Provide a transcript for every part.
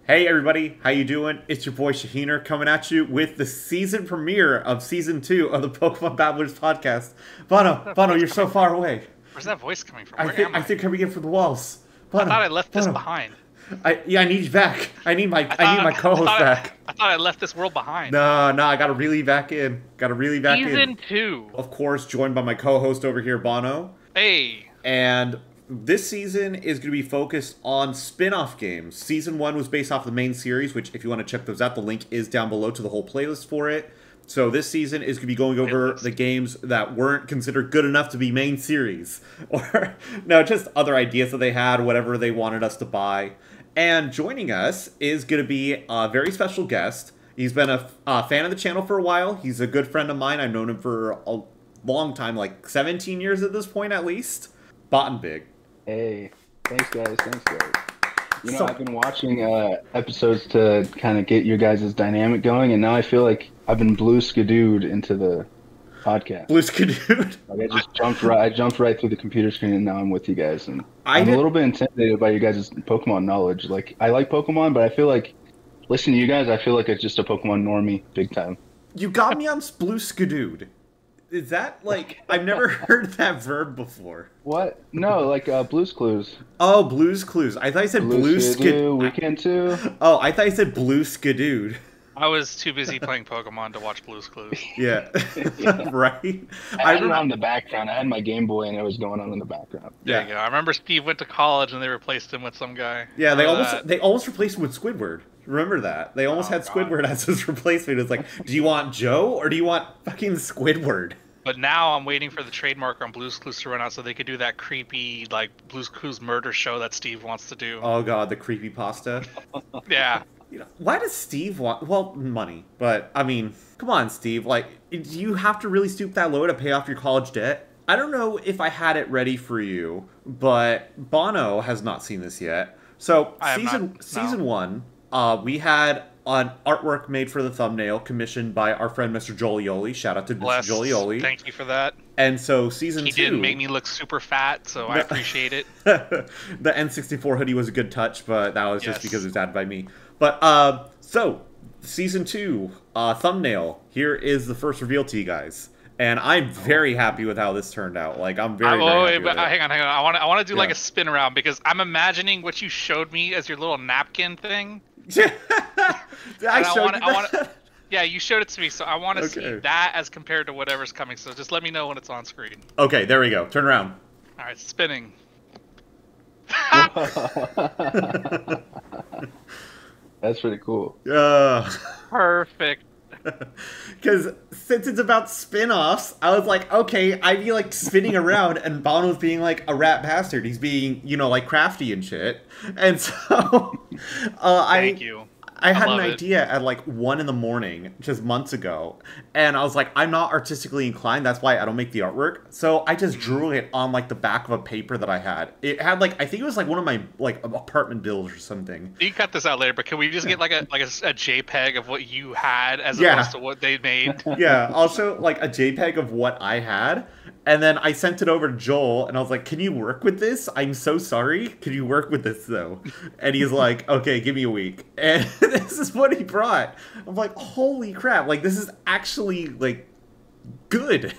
Hey everybody, how you doing? It's your boy Shaheener coming at you with the season premiere of Season 2 of the Pokémon Babblers Podcast. Bono, you're so far away. Where's that voice coming from? I think coming in from the walls. Bono, I thought I left this behind. I need you back. I need my co-host back. I thought I left this world behind. No, I gotta really back in. Season 2. Of course, joined by my co-host over here, Bono. Hey. And this season is going to be focused on spin-off games. Season 1 was based off the main series, which if you want to check those out, the link is down below to the whole playlist for it. So this season is going to be going over the games that weren't considered good enough to be main series. Or, no, just other ideas that they had, whatever they wanted us to buy. And joining us is going to be a very special guest. He's been a fan of the channel for a while. He's a good friend of mine. I've known him for a long time, like 17 years at this point at least. Big. Hey, thanks guys. You know, I've been watching episodes to kind of get your guys' dynamic going, and now I feel like I've been blue skidooed into the podcast. Blue skidooed? Like I jumped right through the computer screen, and now I'm with you guys. And I'm a little bit intimidated by you guys' Pokemon knowledge. Like, I like Pokemon, but I feel like, listening to you guys, I feel like it's just a Pokemon normie, big time. You got me on blue skidooed. Is that, like, I've never heard that verb before. What? No, like, Blue's Clues. Oh, Blue's Clues. I thought you said blue skidoo. Weekend 2. Oh, I thought you said blue skidooed. I was too busy playing Pokemon to watch Blue's Clues. Yeah. Right? I had it on in the background. I had my Game Boy, and it was going on in the background. There you go. I remember Steve went to college, and they replaced him with some guy. Yeah, they almost replaced him with Squidward. Remember that? They almost had Squidward as his replacement. It's like, do you want Joe or do you want fucking Squidward? But now I'm waiting for the trademark on Blue's Clues to run out so they could do that creepy, like, Blue's Clues murder show that Steve wants to do. Oh god, the creepy pasta. Yeah. You know, why does Steve want, well, money, but, I mean, come on, Steve, like, do you have to really stoop that low to pay off your college debt? I don't know if I had it ready for you, but Bono has not seen this yet. So, season 1, we had an artwork made for the thumbnail commissioned by our friend MrJoelyOly. Shout out to MrJoelyOly. Thank you for that. And so season 2... He didn't make me look super fat, so I appreciate it. The N64 hoodie was a good touch, but that was just because it was added by me. But, so, season 2, thumbnail. Here is the first reveal to you guys. And I'm very happy with how this turned out. Like, I'm very happy with it. Hang on. I want to do like a spin around because I'm imagining what you showed me as your little napkin thing. Yeah, you showed it to me, so I want to see that as compared to whatever's coming. So just let me know when it's on screen. Okay, there we go. Turn around. All right, spinning. That's pretty cool. Perfect. Because since it's about spin-offs, I was like, okay, I'd be like spinning around and Bono's being like a rat bastard. He's being, you know, like crafty and shit. And so Thank you. I had an idea at like 1 in the morning, just months ago, and I was like, I'm not artistically inclined, that's why I don't make the artwork. So I just drew it on like the back of a paper that I had. It had like, I think it was like one of my like apartment bills or something. You can cut this out later, but can we just get like a JPEG of what you had as opposed to what they made? Yeah, also like a JPEG of what I had. And then I sent it over to Joel, and I was like, can you work with this? I'm so sorry. Can you work with this, though? And he's like, okay, give me a week. And this is what he brought. I'm like, holy crap. Like, this is actually, like, good.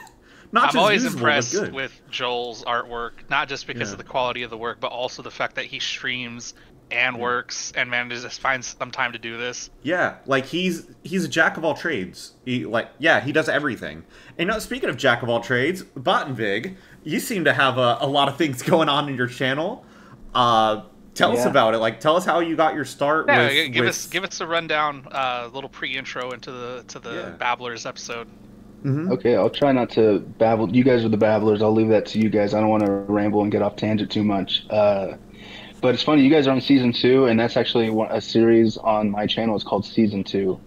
I'm always impressed with Joel's artwork, not just because of the quality of the work, but also the fact that he streams and works and manages to find some time to do this. Yeah, like he's a jack of all trades. He does everything. And you know, speaking of jack of all trades, Big, you seem to have a lot of things going on in your channel. Tell us about it. Like, tell us how you got your start. Yeah, give us a rundown, little pre-intro into the Babblers episode. Mm-hmm. Okay, I'll try not to babble. You guys are the babblers. I'll leave that to you guys. I don't want to ramble and get off tangent too much. But it's funny, you guys are on Season 2, and that's actually a series on my channel. It's called Season 2.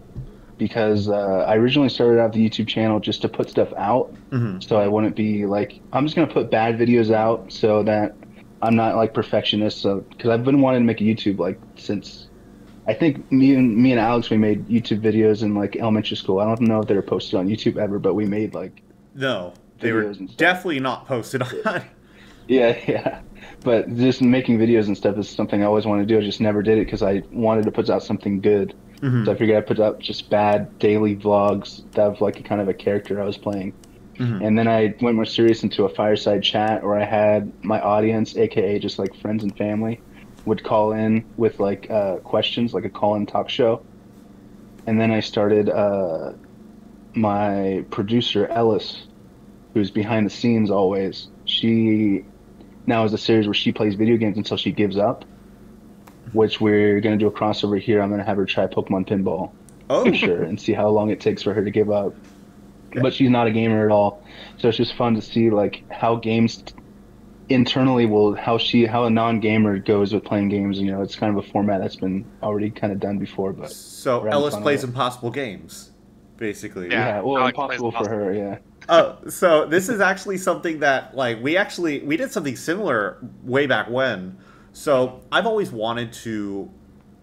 Because I originally started out the YouTube channel just to put stuff out. Mm-hmm. So I wouldn't be like, I'm just going to put bad videos out so that I'm not like perfectionist. So, because I've been wanting to make a YouTube like since, I think me and Alex, we made YouTube videos in like elementary school. I don't know if they were posted on YouTube ever, but we made like... No, they were definitely not posted on. Yeah. But just making videos and stuff is something I always wanted to do. I just never did it because I wanted to put out something good. So I figured I'd put out just bad daily vlogs that have like a kind of a character I was playing. And then I went more serious into a fireside chat where I had my audience, aka just like friends and family, would call in with like questions, like a call-in talk show. And then I started my producer Ellis, who's behind the scenes always. She now has a series where she plays video games until she gives up, which we're going to do a crossover here. I'm going to have her try Pokemon Pinball for sure and see how long it takes for her to give up. Okay. But she's not a gamer at all. So it's just fun to see like how games internally how a non-gamer goes with playing games. You know, it's kind of a format that's been already kind of done before. But so Ellis plays impossible games, basically. Yeah, well, impossible for her, yeah. So this is actually something that like we did something similar way back when. So I've always wanted to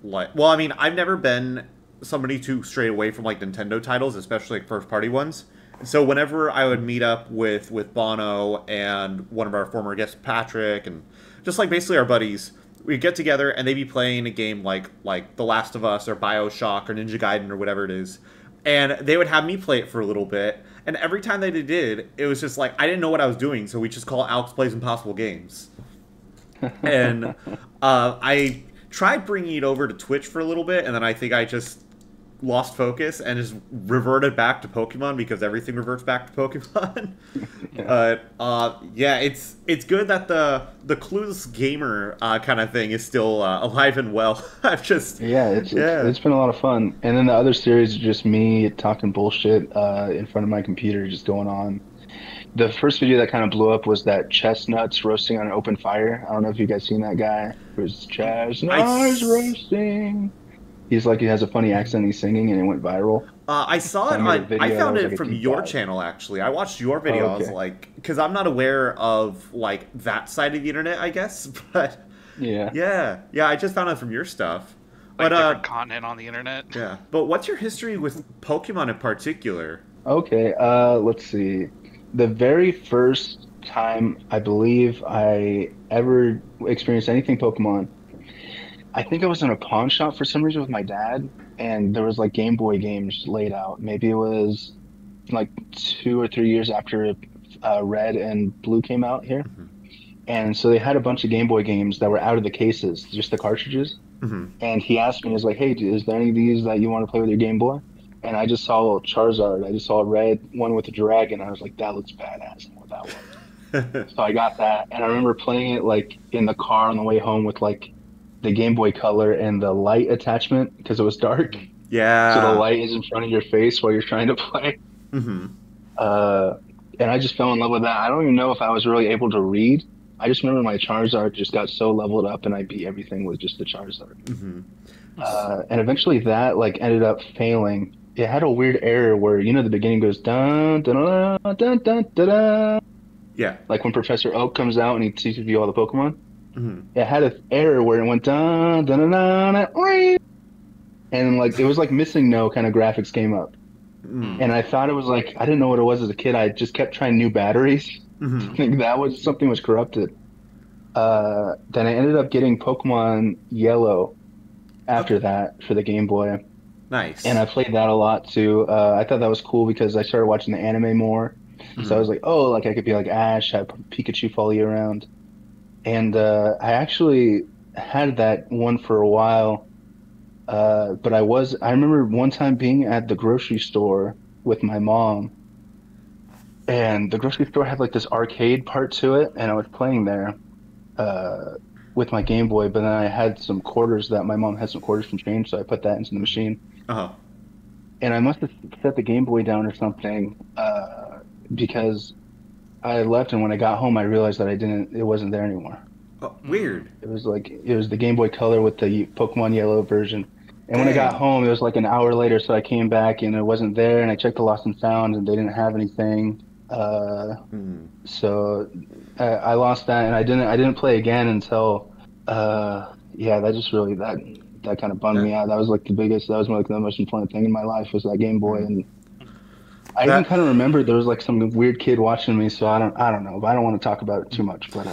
I've never been somebody to stray away from like Nintendo titles, especially like first party ones. So whenever I would meet up with Bono and one of our former guests, Patrick, and just like basically our buddies, we'd get together and they'd be playing a game like The Last of Us or BioShock or Ninja Gaiden or whatever it is. And they would have me play it for a little bit. And every time that they did, it was just like, I didn't know what I was doing. So we just call Alex Plays Impossible Games. And I tried bringing it over to Twitch for a little bit. And then I think I just lost focus and just reverted back to Pokemon because everything reverts back to Pokemon. It's good that the clueless gamer kind of thing is still alive and well. It's been a lot of fun. And then the other series is just me talking bullshit in front of my computer, just going on. The first video that kind of blew up was that Chestnuts roasting on an open fire. I don't know if you guys seen that guy. It was Chestnuts roasting. He's like, he has a funny accent, he's singing, and it went viral. I saw it. I found it from your channel, actually. I watched your video. I was like, because I'm not aware of like that side of the internet, I guess. But yeah, I just found it from your stuff. Like different content on the internet. Yeah, but what's your history with Pokemon in particular? Okay, let's see. The very first time I believe I ever experienced anything Pokemon, I think I was in a pawn shop for some reason with my dad, and there was like Game Boy games laid out. Maybe it was like 2 or 3 years after Red and Blue came out here. And so they had a bunch of Game Boy games that were out of the cases, just the cartridges. And he asked me, he was like, hey, is there any of these that you want to play with your Game Boy? And I just saw Charizard. I just saw a red one with a dragon. I was like, that looks badass. I want that one. So I got that. And I remember playing it like in the car on the way home with like the Game Boy Color and the light attachment because it was dark. Yeah. So the light is in front of your face while you're trying to play. And I just fell in love with that. I don't even know if I was really able to read. I just remember my Charizard just got so leveled up and I beat everything with just the Charizard. And eventually that like ended up failing. It had a weird error where, you know, the beginning goes dun dun dun dun dun dun dun. Yeah. Like when Professor Oak comes out and he teaches you all the Pokemon. It had an error where it went dun dun dun dun, dun and like it was like missing no kind of graphics came up. And I thought it was like, I didn't know what it was as a kid. I just kept trying new batteries. I think that was something was corrupted. Then I ended up getting Pokemon Yellow after that for the Game Boy. Nice. And I played that a lot too. I thought that was cool because I started watching the anime more. So I was like, oh, like I could be like Ash, have Pikachu follow you around. And I actually had that one for a while. But I remember one time being at the grocery store with my mom. And the grocery store had like this arcade part to it. And I was playing there with my Game Boy. But then I had some quarters that my mom had some quarters from change. So I put that into the machine. And I must have set the Game Boy down or something because I left, and when I got home, I realized that it wasn't there anymore. Oh, weird. It was the Game Boy Color with the Pokemon Yellow version. And when I got home, it was like an hour later, so I came back and it wasn't there, and I checked the Lost and Found, and they didn't have anything. So I lost that, and I didn't play again until that just really that kind of bummed me out. That was like the most important thing in my life was that Game Boy, and I even kind of remembered there was like some weird kid watching me, so I don't know, but I don't want to talk about it too much. But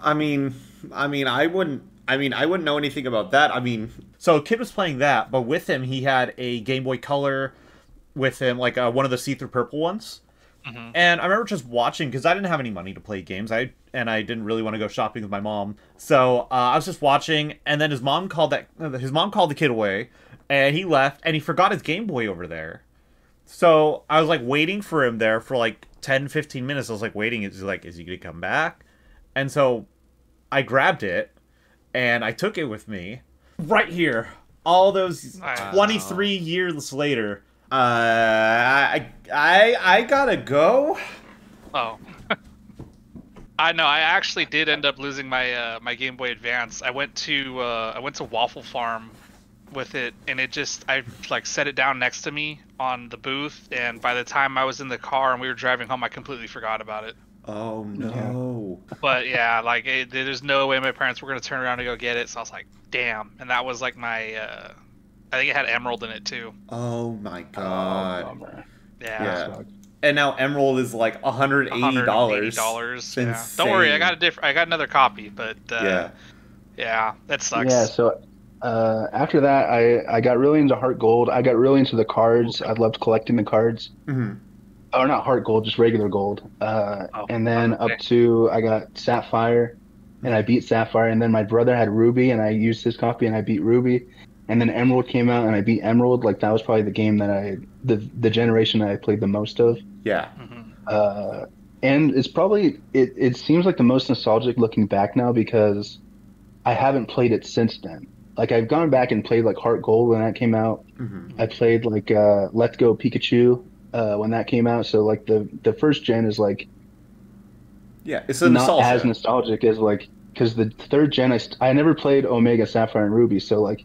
I mean, I mean, I wouldn't know anything about that. I mean, so kid was playing that, but with him he had a Game Boy Color with him, like one of the see-through purple ones. Mm-hmm. And I remember just watching, because I didn't have any money to play games. I didn't really want to go shopping with my mom, so I was just watching. And then his mom called the kid away, and he left, and he forgot his Game Boy over there. So I was like waiting for him there for like 10-15 minutes. I was like waiting. Is he gonna come back? And so I grabbed it and I took it with me right here. All those 23 years later. I gotta go. Oh. I know. I actually did end up losing my my Game Boy Advance. I went to Waffle Farm with it, and I like set it down next to me on the booth, and by the time I was in the car and we were driving home, I completely forgot about it. Oh no. But yeah, like there's no way my parents were gonna turn around to go get it, so I was like, damn. And that was like my I think it had Emerald in it too. Oh my god. Oh, yeah. And now Emerald is like $180. Yeah. Don't worry, I got another copy, but yeah, that sucks. Yeah, so after that I got really into Heart Gold. I got really into the cards. I loved collecting the cards. Mm-hmm. Oh, not Heart Gold, just regular gold. And then up to I got Sapphire, and I beat Sapphire. And then my brother had Ruby, and I used his copy, and I beat Ruby. And then Emerald came out, and I beat Emerald. Like that was probably the game that the generation that I played the most of. Yeah. Mm-hmm. And it's probably it seems like the most nostalgic looking back now, because I haven't played it since then. Like I've gone back and played like Heart Gold when that came out. Mm-hmm. I played like Let's Go Pikachu when that came out. So like the first gen is like it's a nostalgia. Not as nostalgic as like, because the third gen I never played Omega, Sapphire, and Ruby. So like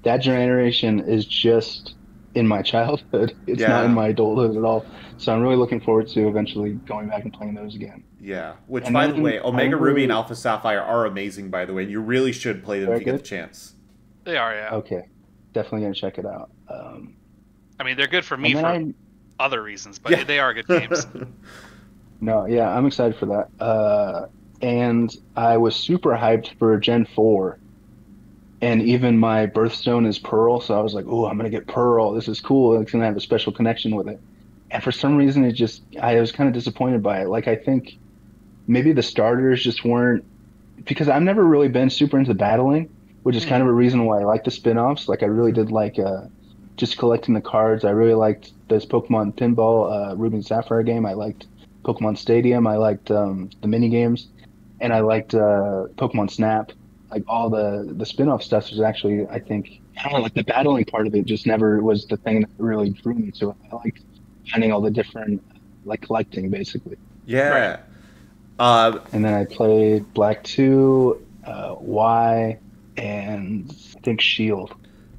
that generation is just in my childhood. It's not in my adulthood at all. So I'm really looking forward to eventually going back and playing those again. Yeah, which by the way, Omega Ruby and Alpha Sapphire are amazing, by the way. You really should play them if you get the chance. They are, yeah. Okay, definitely gonna check it out. I mean, they're good for me for other reasons, but they are good games. No, yeah, I'm excited for that. And I was super hyped for Gen 4. And even my birthstone is Pearl, so I was like, oh, I'm going to get Pearl. This is cool. It's going to have a special connection with it. And for some reason, I was kind of disappointed by it. Like, I think maybe the starters just weren't, because I've never really been super into battling, which is kind of a reason why I like the spin-offs. Like, I really did like just collecting the cards. I really liked this Pokemon Pinball, Ruby and Sapphire game. I liked Pokemon Stadium. I liked the mini games. And I liked Pokemon Snap. Like all the spin-off stuff was actually, I think, I don't know, like the battling part of it just never was the thing that really drew me to it. I liked finding all the different, like collecting basically. Yeah. Right. And then I played Black 2, Y, and I think Shield.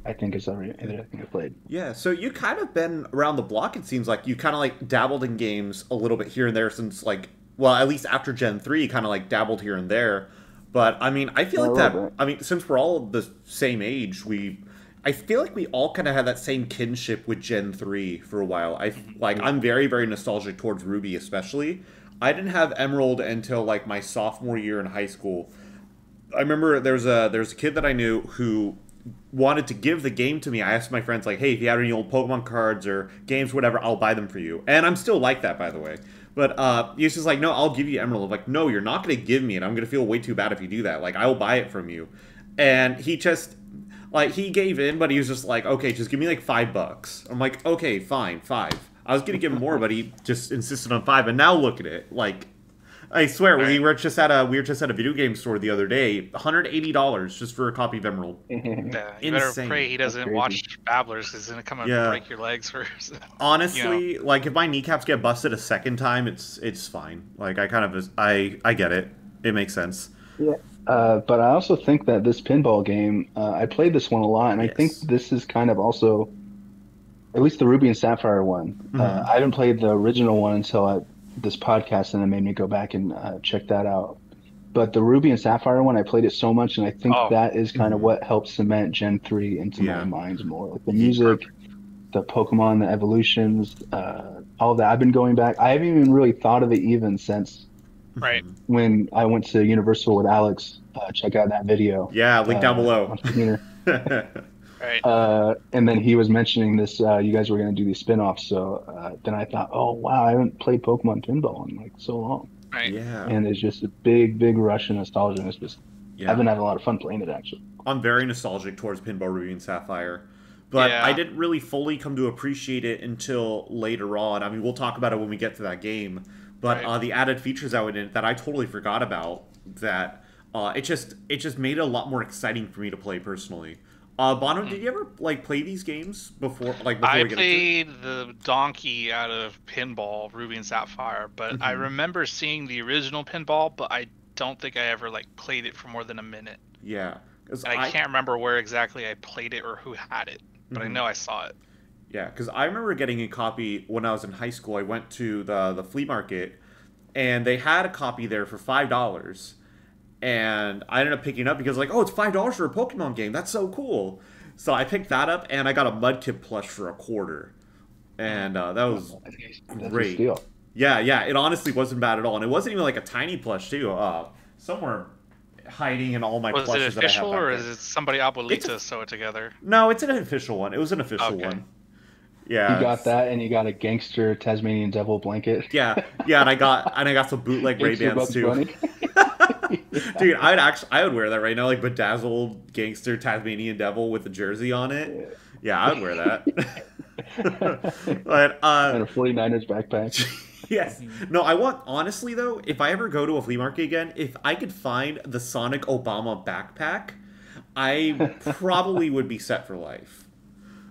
I think is everything I played. Yeah, so you kind of been around the block, it seems like. You kind of like dabbled in games a little bit here and there since like, well, at least after Gen 3, you kind of like dabbled here and there. But, I mean, I feel like that, I mean, since we're all the same age, I feel like we all kind of had that same kinship with Gen 3 for a while. I'm very, very nostalgic towards Ruby, especially. I didn't have Emerald until, like, my sophomore year in high school. I remember there's a kid that I knew who wanted to give the game to me. I asked my friends, like, hey, if you have any old Pokemon cards or games, whatever, I'll buy them for you. And I'm still like that, by the way. But he's just like, no, I'll give you Emerald. I'm like, no, you're not going to give me it. I'm going to feel way too bad if you do that. Like, I will buy it from you. And he just, like, he gave in, but he was just like, okay, just give me like $5. I'm like, okay, fine, 5. I was going to give him more, but he just insisted on 5. And now look at it. Like, I swear, we were just at a video game store the other day, $180 just for a copy of Emerald. Yeah, you better pray he doesn't watch Babblers, because he's gonna come and break your legs first. Honestly, like if my kneecaps get busted a second time, it's fine. Like I get it. It makes sense. Yeah. But I also think that this pinball game, I played this one a lot, and I think this is kind of also, at least the Ruby and Sapphire one. I haven't played the original one until this podcast, and it made me go back and check that out. But the Ruby and Sapphire one, I played it so much, and I think that is kind of what helped cement Gen 3 into my mind more. Like the music, the Pokemon, the evolutions, all of that. I've been going back. I haven't even really thought of it even since Right. when I went to Universal with Alex. Check out that video. Yeah, link down below. On Screener. Right. And then he was mentioning this. You guys were going to do these spin-offs, so then I thought, oh wow, I haven't played Pokemon Pinball in like so long. Right. Yeah. And it's just a big rush of nostalgia. And it's just I've been having a lot of fun playing it actually. I'm very nostalgic towards Pinball Ruby and Sapphire. But Yeah. I didn't really fully come to appreciate it until later on. I mean, we'll talk about it when we get to that game. But Right. the added features that in it that I totally forgot about, that it just made it a lot more exciting for me to play personally. Bono, did you ever like play these games before? Like before I we get played the donkey out of Pinball, Ruby and Sapphire, but I remember seeing the original Pinball, but I don't think I ever like played it for more than a minute. Yeah, because I can't remember where exactly I played it or who had it, but I know I saw it. Yeah, because I remember getting a copy when I was in high school. I went to the flea market, and they had a copy there for $5. And I ended up picking it up because, like, oh, it's $5 for a Pokemon game. That's so cool. So I picked that up, and I got a Mudkip plush for $0.25. And that was That's a great. steal. Yeah, it honestly wasn't bad at all. And it wasn't even like a tiny plush, too. Somewhere hiding in all my Was it plushes that I have official back or there. is it somebody Abuelita sew it together? No, it's an official one. It was an official Okay. one. Yeah. You got that, and you got a gangster Tasmanian devil blanket. Yeah, and I got some bootleg Ray Gangster Bans Bugs too. Bunny. Dude, I would wear that right now, like bedazzled gangster Tasmanian devil with the jersey on it. Yeah, I would wear that. But And a 49ers backpack. yes, no, I want honestly though, if I ever go to a flea market again, if I could find the Sonic Obama backpack, I probably would be set for life.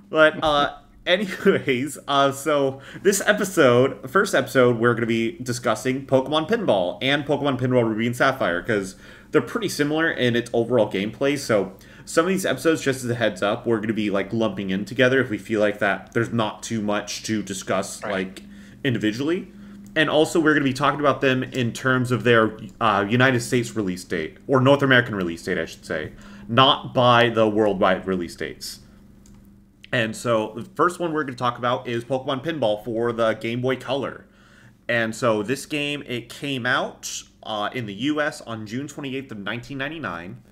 But anyways, so this first episode, we're going to be discussing Pokemon Pinball and Pokemon Pinball Ruby and Sapphire, because they're pretty similar in its overall gameplay. So some of these episodes, just as a heads up, we're going to be like lumping in together if we feel like that there's not too much to discuss like individually. And also, we're going to be talking about them in terms of their United States release date, or North American release date, I should say, not by the worldwide release dates. And so the first one we're going to talk about is Pokemon Pinball for the Game Boy Color. And so this game, it came out in the US on June 28th of 1999.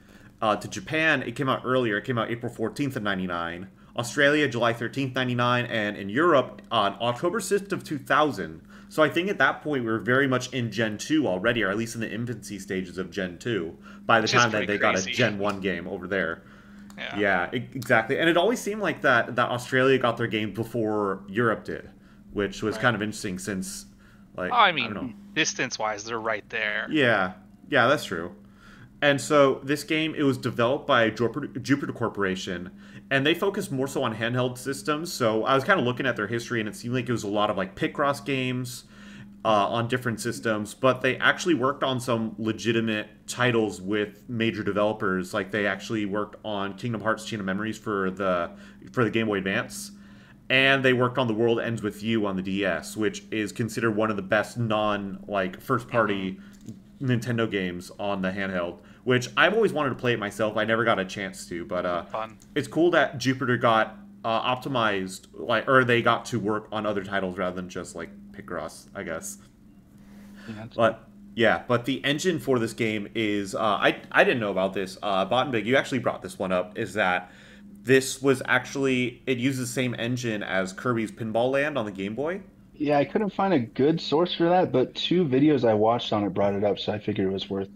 To Japan, it came out earlier. It came out April 14th of 99. Australia, July 13th, 99. And in Europe, on October 6th of 2000. So I think at that point, we were very much in Gen 2 already, or at least in the infancy stages of Gen 2, by the time that they got a Gen 1 game over there. Yeah, exactly. And it always seemed like that Australia got their game before Europe did, which was kind of interesting since, like, I mean, distance-wise, they're right there. Yeah, that's true. And so this game, it was developed by Jupiter Corporation, and they focused more so on handheld systems. So I was kind of looking at their history, and it seemed like it was a lot of like Picross games on different systems, but they actually worked on some legitimate titles with major developers. Like they actually worked on Kingdom Hearts Chain of Memories for the Game Boy Advance, and they worked on The World Ends With You on the DS, which is considered one of the best first party Nintendo games on the handheld, which I've always wanted to play it myself. I never got a chance to, but it's cool that Jupiter got optimized, or they got to work on other titles rather than just like Picross, I guess. But the engine for this game is I didn't know about this. Bottenbig, you actually brought this one up. Is that this was actually, it uses the same engine as Kirby's Pinball Land on the Game Boy? Yeah, I couldn't find a good source for that, but 2 videos I watched on it brought it up, so I figured it was worth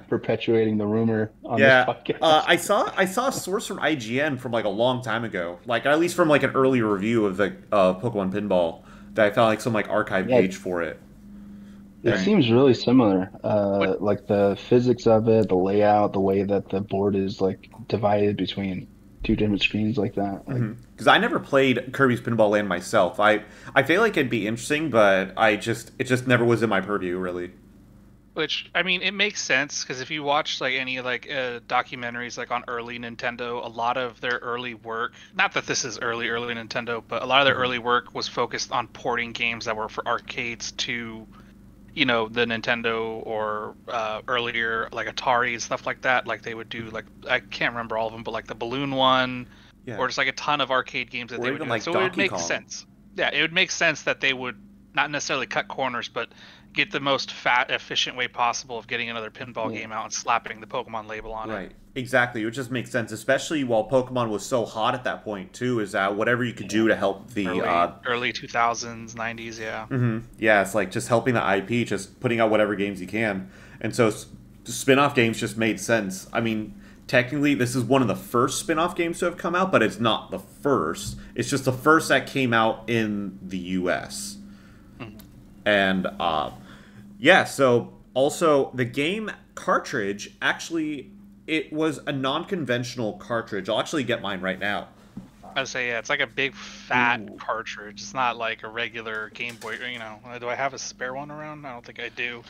perpetuating the rumor on this podcast. I saw a source from IGN from like a long time ago, like at least from like an earlier review of the Pokemon Pinball, that I found like some like archive page for it. It seems really similar, like the physics of it, the layout, the way that the board is like divided between 2 different screens like that. Because I never played Kirby's Pinball Land myself. I feel like it'd be interesting, but it just never was in my purview, really. Which, I mean, it makes sense, because if you watch like any like documentaries like on early Nintendo, a lot of their early work, not that this is early Nintendo, but a lot of their early work was focused on porting games that were for arcades to, you know, the Nintendo or earlier like Atari and stuff like that. Like they would do, like, I can't remember all of them, but like the balloon one, or just like a ton of arcade games that they would do. Like so it would make sense. Yeah, it would make sense that they would not necessarily cut corners, but get the most efficient way possible of getting another pinball game out and slapping the Pokemon label on it. Right. Exactly. It just makes sense, especially while Pokemon was so hot at that point too. Is that whatever you could do to help the early 2000s, 90s, yeah. Yeah, it's like just helping the IP, just putting out whatever games you can, and so spin-off games just made sense. I mean, technically, this is one of the first spin-off games to have come out, but it's not the first. It's just the first that came out in the U.S. And yeah, so also the game cartridge actually. It was a non-conventional cartridge. I'll actually get mine right now. I'd say, yeah, it's like a big fat cartridge. It's not like a regular Game Boy. You know, do I have a spare one around? I don't think I do.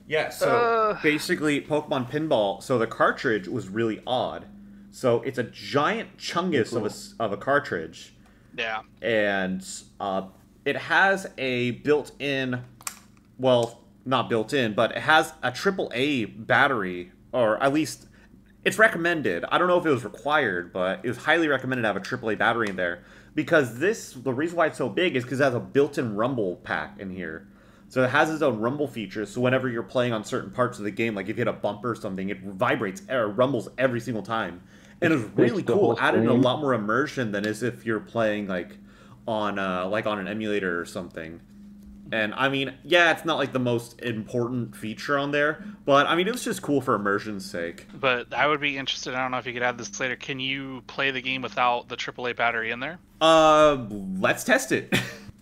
Yeah, so basically Pokemon Pinball, so the cartridge was really odd. So it's a giant chungus of a cartridge. Yeah. And it has a built-in, well, not built-in, but it has a AAA battery. Or at least, it's recommended. I don't know if it was required, but it was highly recommended to have a AAA battery in there. Because the reason why it's so big is because it has a built-in rumble pack in here. So it has its own rumble features, so whenever you're playing on certain parts of the game, like if you hit a bumper or something, it vibrates or rumbles every single time. And it was really cool, added a lot more immersion than as if you're playing like on an emulator or something. And, I mean, yeah, it's not, like, the most important feature on there, but, I mean, it was just cool for immersion's sake. But I would be interested, I don't know if you could add this later, can you play the game without the AAA battery in there? Let's test it.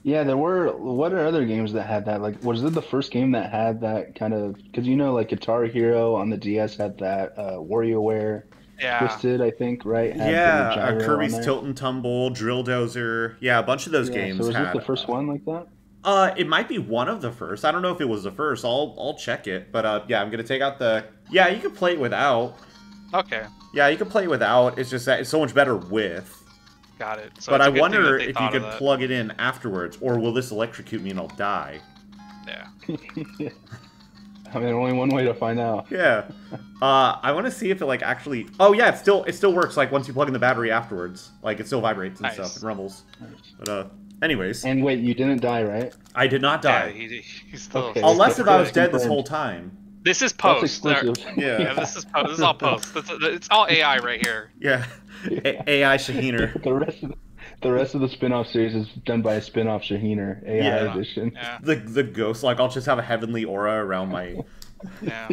Yeah, what are other games that had that? Like, was it the first game that had that kind of, because, you know, like, Guitar Hero on the DS had that, WarioWare Twisted, I think, right? Had Kirby's Tilt and Tumble, Drill Dozer, yeah, a bunch of those games so was this the first one like that? It might be one of the first. I don't know if it was the first. I'll check it. But yeah, I'm gonna take out the. Yeah, you can play it without. Okay. Yeah, you can play it without. It's just that it's so much better with. Got it. So but I wonder if you could plug it in afterwards, or will this electrocute me and I'll die? Yeah. I mean, only one way to find out. Yeah. I want to see if it like actually. Oh yeah, it still works. Like once you plug in the battery afterwards, like it still vibrates and stuff. It rumbles. But anyways. And wait, you didn't die, right? I did not die. Yeah, he's still. Okay. Unless if I was dead this whole time. This is post. Yeah, this is post. This is all post. It's all AI right here. Yeah. AI Shaheener. The rest of the spin-off series is done by a spin-off Shaheener AI edition. Yeah. The ghost, like I'll just have a heavenly aura around my. Yeah.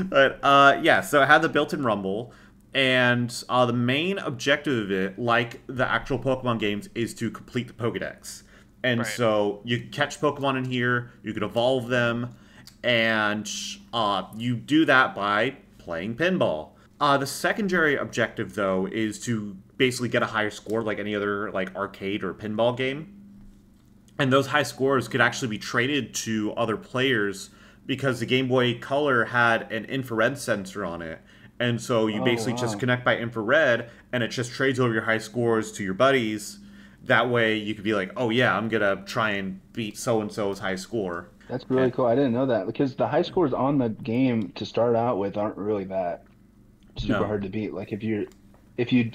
But yeah, so it had the built-in rumble. And the main objective of it, like the actual Pokemon games, is to complete the Pokedex. And so you catch Pokemon in here, you can evolve them, and you do that by playing pinball. The secondary objective, though, is to basically get a higher score like any other like arcade or pinball game. And those high scores could actually be traded to other players because the Game Boy Color had an infrared sensor on it. And so you basically just connect by infrared, and it just trades over your high scores to your buddies. That way you could be like, oh yeah, I'm going to try and beat so-and-so's high score. That's really cool. I didn't know that, because the high scores on the game to start out with aren't really that super hard to beat. Like if you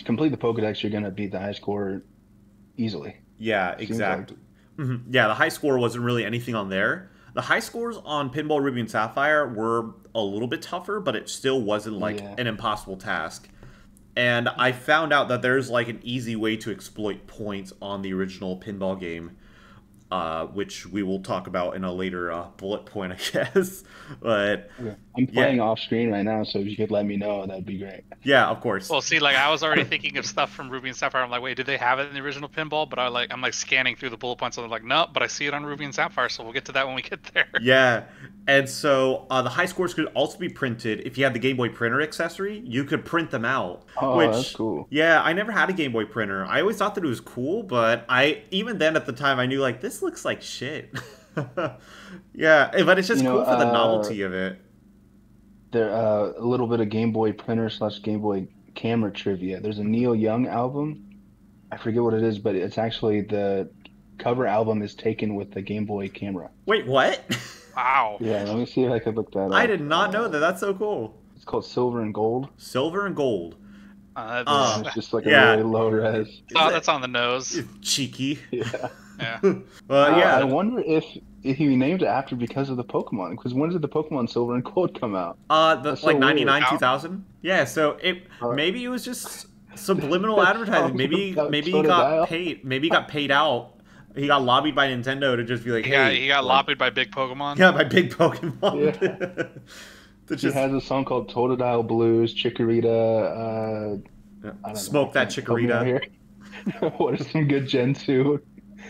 complete the Pokedex, you're going to beat the high score easily. Yeah, exactly. Like. Yeah, the high score wasn't really anything on there. The high scores on Pinball Ruby and Sapphire were a little bit tougher, but it still wasn't like an impossible task. And I found out that there's like an easy way to exploit points on the original pinball game, which we will talk about in a later bullet point, I guess. But I'm playing off screen right now, so if you could let me know, that'd be great. Yeah, of course. Well, see, like I was already thinking of stuff from Ruby and Sapphire. I'm like, wait, did they have it in the original pinball? But I'm like scanning through the bullet points, and I'm like, no, but I see it on Ruby and Sapphire, so we'll get to that when we get there. Yeah, and so the high scores could also be printed. If you had the Game Boy printer accessory, you could print them out. Oh, that's cool. Yeah, I never had a Game Boy printer. I always thought that it was cool, but even then at the time I knew like this looks like shit. Yeah, but it's just cool for the novelty of it. There, a little bit of Game Boy printer / Game Boy camera trivia. There's a Neil Young album. I forget what it is, but it's actually the cover album is taken with the Game Boy camera. Wait, what? Wow. Yeah, let me see if I could look that up. I did not know that. That's so cool. It's called Silver and Gold. Silver and Gold. It's just like a really low res. Oh, that's on the nose. Cheeky. Yeah. Yeah. Yeah. I wonder if he named it after because of the Pokemon. Because when did the Pokemon Silver and Gold come out? Like so 99, weird. 2000. Yeah. So maybe it was just subliminal That advertising. sounds Maybe about he got Totodile. paid. Maybe he got paid out. He got lobbied by Nintendo to just be like, hey, He got like, lobbied by big Pokemon. Yeah, by big Pokemon. Yeah. Just, He has a song called Totodile Blues, Chikorita. yeah. I don't Smoke know. that Help me out Chikorita. here. What are some good Gen 2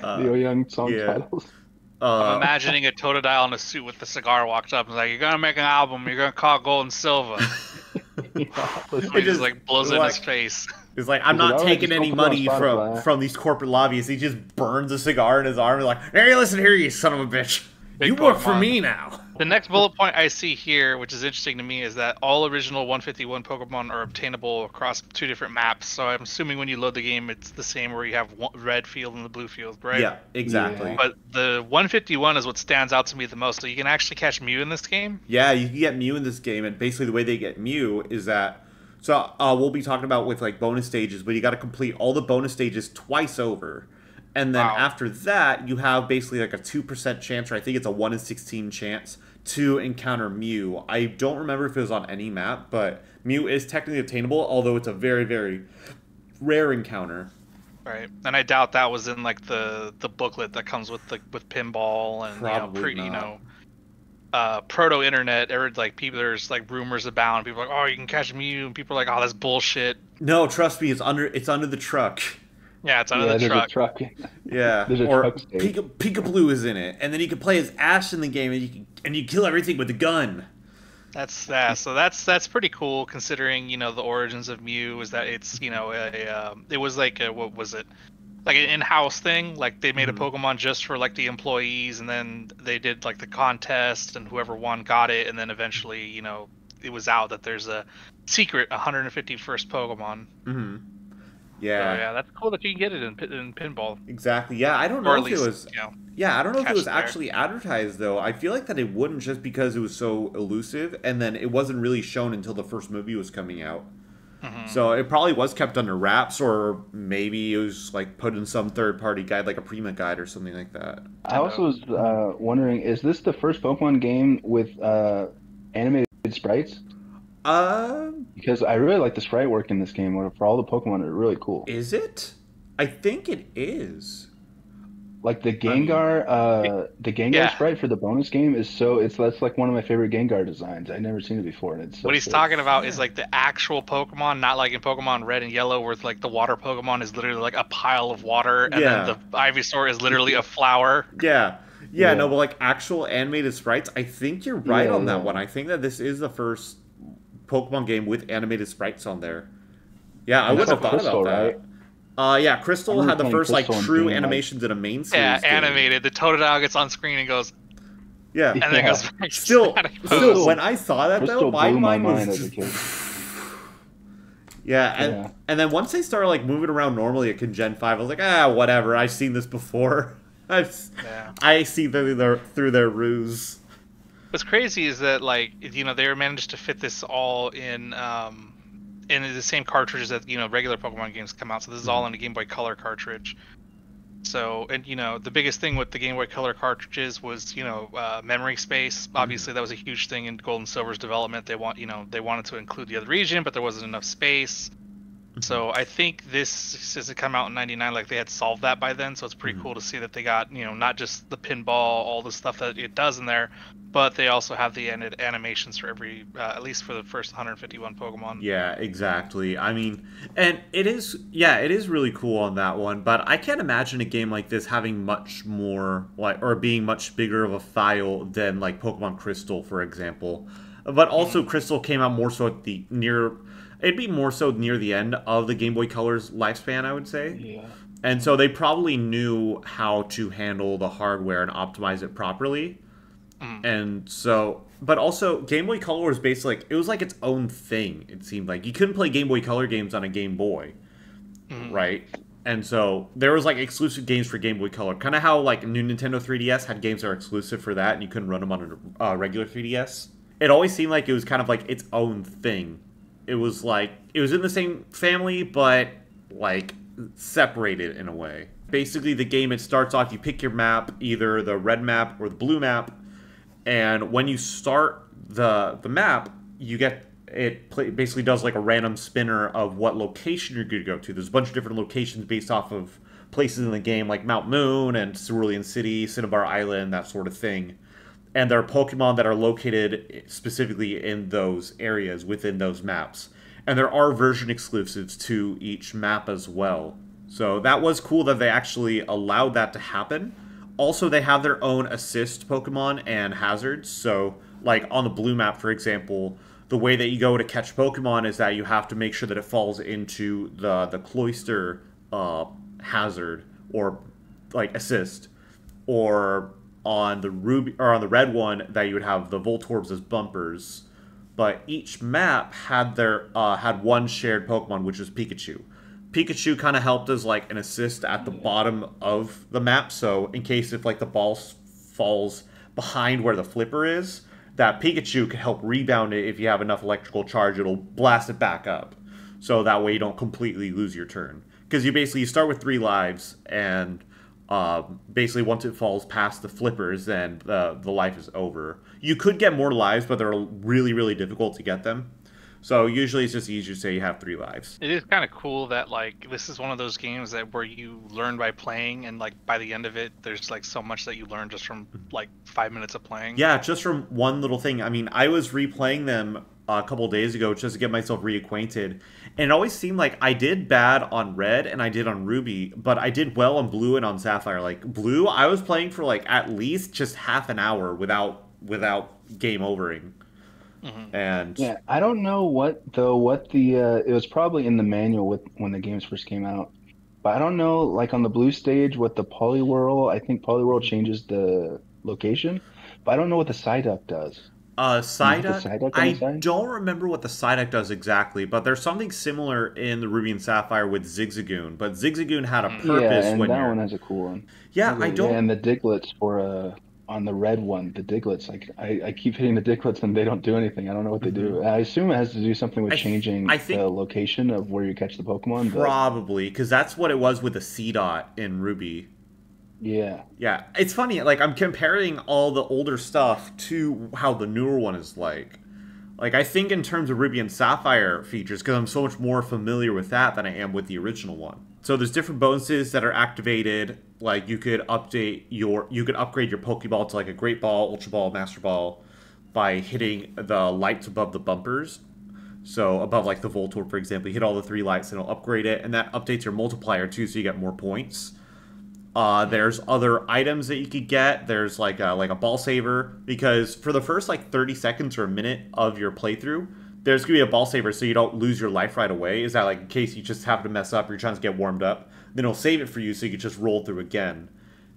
Neo Young song yeah. titles? I'm imagining a Totodile in a suit with the cigar walks up and is like, "You're gonna make an album. You're gonna call it Gold and Silver." Yeah, He just like blows it in his face. It's like, I'm He's like, not "All right, taking just any don't put money it on Spotify." from these corporate lobbyists. He just burns a cigar in his arm and like, hey, listen here, you son of a bitch. Big You work for Pokemon. me now. The next bullet point I see here, which is interesting to me, is that all original 151 Pokemon are obtainable across 2 different maps. So I'm assuming when you load the game, it's the same where you have red field and the blue field, right? Yeah, exactly. Yeah. But the 151 is what stands out to me the most. So you can actually catch Mew in this game. Yeah, you can get Mew in this game, and basically the way they get Mew is that, so we'll be talking about with like bonus stages, but you got to complete all the bonus stages twice over. And then Wow. after that, you have basically like a 2% chance, or I think it's a 1 in 16 chance to encounter Mew. I don't remember if it was on any map, but Mew is technically obtainable, although it's a very, very rare encounter. Right, and I doubt that was in like the booklet that comes with Pinball and Probably not. proto internet. Like people, there's like rumors abound. People are like, oh, you can catch Mew, and people are like, oh, that's bullshit. No, trust me, it's under the truck. Yeah, it's under Yeah, the there's truck. a truck. Yeah, There's a or truck stage. Pika-Blue is in it, and then you can play as Ash in the game, and you kill everything with a gun. So that's pretty cool considering the origins of Mew is that it's it was like what was it, like an in-house thing, like they made a Pokemon just for like the employees, and then they did like the contest and whoever won got it, and then eventually it was out that there's a secret 151st Pokemon. Mm-hmm. So, Yeah. yeah, that's cool that you can get it in Pinball. Exactly. Yeah, I don't Or know at if it least, was. Yeah, I don't know if it catch was there. actually advertised though. I feel like that it wouldn't, just because it was so elusive, and then it wasn't really shown until the first movie was coming out. So it probably was kept under wraps, or maybe it was like put in some third-party guide, like a Prima guide or something like that. I also was wondering, is this the first Pokemon game with animated sprites? Because I really like the sprite work in this game. For all the Pokemon, are really cool. Is it? I think it is. Like the Gengar, Yeah. sprite for the bonus game is that's like one of my favorite Gengar designs. I've never seen it before, and it's so What he's sick. talking about is like the actual Pokemon, not like in Pokemon Red and Yellow, where like the water Pokemon is literally like a pile of water, and Yeah. then the Ivysaur is literally a flower. Yeah. Yeah. No, but like actual animated sprites, I think you're right Yeah, on that yeah. one. I think that this is the first Pokemon game with animated sprites on there. Yeah, I And wouldn't have that's thought Crystal, about right? that. Yeah, Crystal I remember had the playing first like Crystal and true being, like- animations in a main series. Yeah, game. animated. The Totodile gets on screen and goes, Yeah. and then Yeah. goes back to Still, static pose. still, when I saw that though, Crystal my blew my mind mind was as a just... Yeah, Yeah. and then once they started like moving around normally at Gen 5, I was like, whatever. I've seen this before. Yeah. I see through their ruse. What's crazy is that like they managed to fit this all in the same cartridges that regular Pokemon games come out. So this is all in a Game Boy Color cartridge. So and the biggest thing with the Game Boy Color cartridges was memory space. Obviously that was a huge thing in Gold and Silver's development. They wanted to include the other region, but there wasn't enough space. So I think this, since it came out in '99, like they had solved that by then. So it's pretty cool to see that they got not just the pinball, all the stuff that it does in there, but they also have the animations for every, at least for the first 151 Pokemon. Yeah, exactly. I mean, and it is really cool on that one, but I can't imagine a game like this having much more, or being much bigger of a file than, like, Pokemon Crystal, for example. But also, Crystal came out more so at it'd be more so near the end of the Game Boy Color's lifespan, I would say. Yeah. And so they probably knew how to handle the hardware and optimize it properly. And so, but also Game Boy Color was basically it was like its own thing. It seemed like you couldn't play Game Boy Color games on a Game Boy, right? And so there was like exclusive games for Game Boy Color, kind of how like new Nintendo 3DS had games that are exclusive for that, and you couldn't run them on a regular 3DS. It always seemed like it was kind of like its own thing. It was like it was in the same family, but like separated in a way. basically the game, it starts off, you pick your map, either the red map or the blue map, and when you start the map, you get, basically does like a random spinner of what location you're going to go to. There's a bunch of different locations based off of places in the game, like Mount Moon and Cerulean City, Cinnabar Island, that sort of thing. And there are Pokemon that are located specifically in those areas within those maps. And there are version exclusives to each map as well. So that was cool that they actually allowed that to happen. Also, they have their own assist Pokemon and hazards. So, like on the blue map, for example, the way that you go to catch Pokemon is that you have to make sure that it falls into the Cloyster hazard or like assist, or on the ruby or on the red one that you would have the Voltorbs as bumpers. But each map had their had one shared Pokemon, which was Pikachu. Pikachu kind of helped as like an assist at the bottom of the map, so in case if like the ball falls behind where the flipper is, that Pikachu can help rebound it. If you have enough electrical charge, it'll blast it back up. So that way you don't completely lose your turn. Because you start with 3 lives, and basically once it falls past the flippers, then the life is over. You could get more lives, but they're really, really difficult to get them. So usually it's just easier to say you have 3 lives. It is kind of cool that like this is one of those games that where you learn by playing, and like by the end of it, there's like so much that you learn just from like 5 minutes of playing. Yeah, just from one little thing. I mean, I was replaying them a couple days ago just to get myself reacquainted, and it always seemed like I did bad on Red and I did on Ruby, but I did well on Blue and on Sapphire. Like Blue, I was playing for like at least just half an hour without game overing. Mm-hmm. And yeah, I don't know what the it was probably in the manual when the games first came out, but I don't know, like on the blue stage what the Poliwhirl, I think Poliwhirl changes the location, but I don't know what the Psyduck does. Psyduck, I don't remember what the Psyduck does exactly, but there's something similar in the Ruby and Sapphire with Zigzagoon, but Zigzagoon had a purpose. And that one has a cool one. Yeah, I don't. Yeah, and the Diglets for on the red one, the Diglets, like I keep hitting the Diglets and they don't do anything. I don't know what they do. I assume it has to do something with changing the location of where you catch the Pokemon. Probably, because that's what it was with the C-Dot in Ruby. Yeah. Yeah, it's funny, like, I'm comparing all the older stuff to how the newer one is like. Like, I think in terms of Ruby and Sapphire features, because I'm so much more familiar with that than I am with the original one. So there's different bonuses that are activated, like you could upgrade your Pokeball to like a Great Ball, Ultra Ball, Master Ball by hitting the lights above the bumpers. So above like the Voltorb, for example, you hit all the 3 lights and it'll upgrade it, and that updates your multiplier too, so you get more points. There's other items that you could get. There's like a ball saver, because for the first like 30 seconds or a minute of your playthrough, there's gonna be a ball saver so you don't lose your life right away. Is that like in case you just happen to mess up or you're trying to get warmed up, then it'll save it for you so you can just roll through again.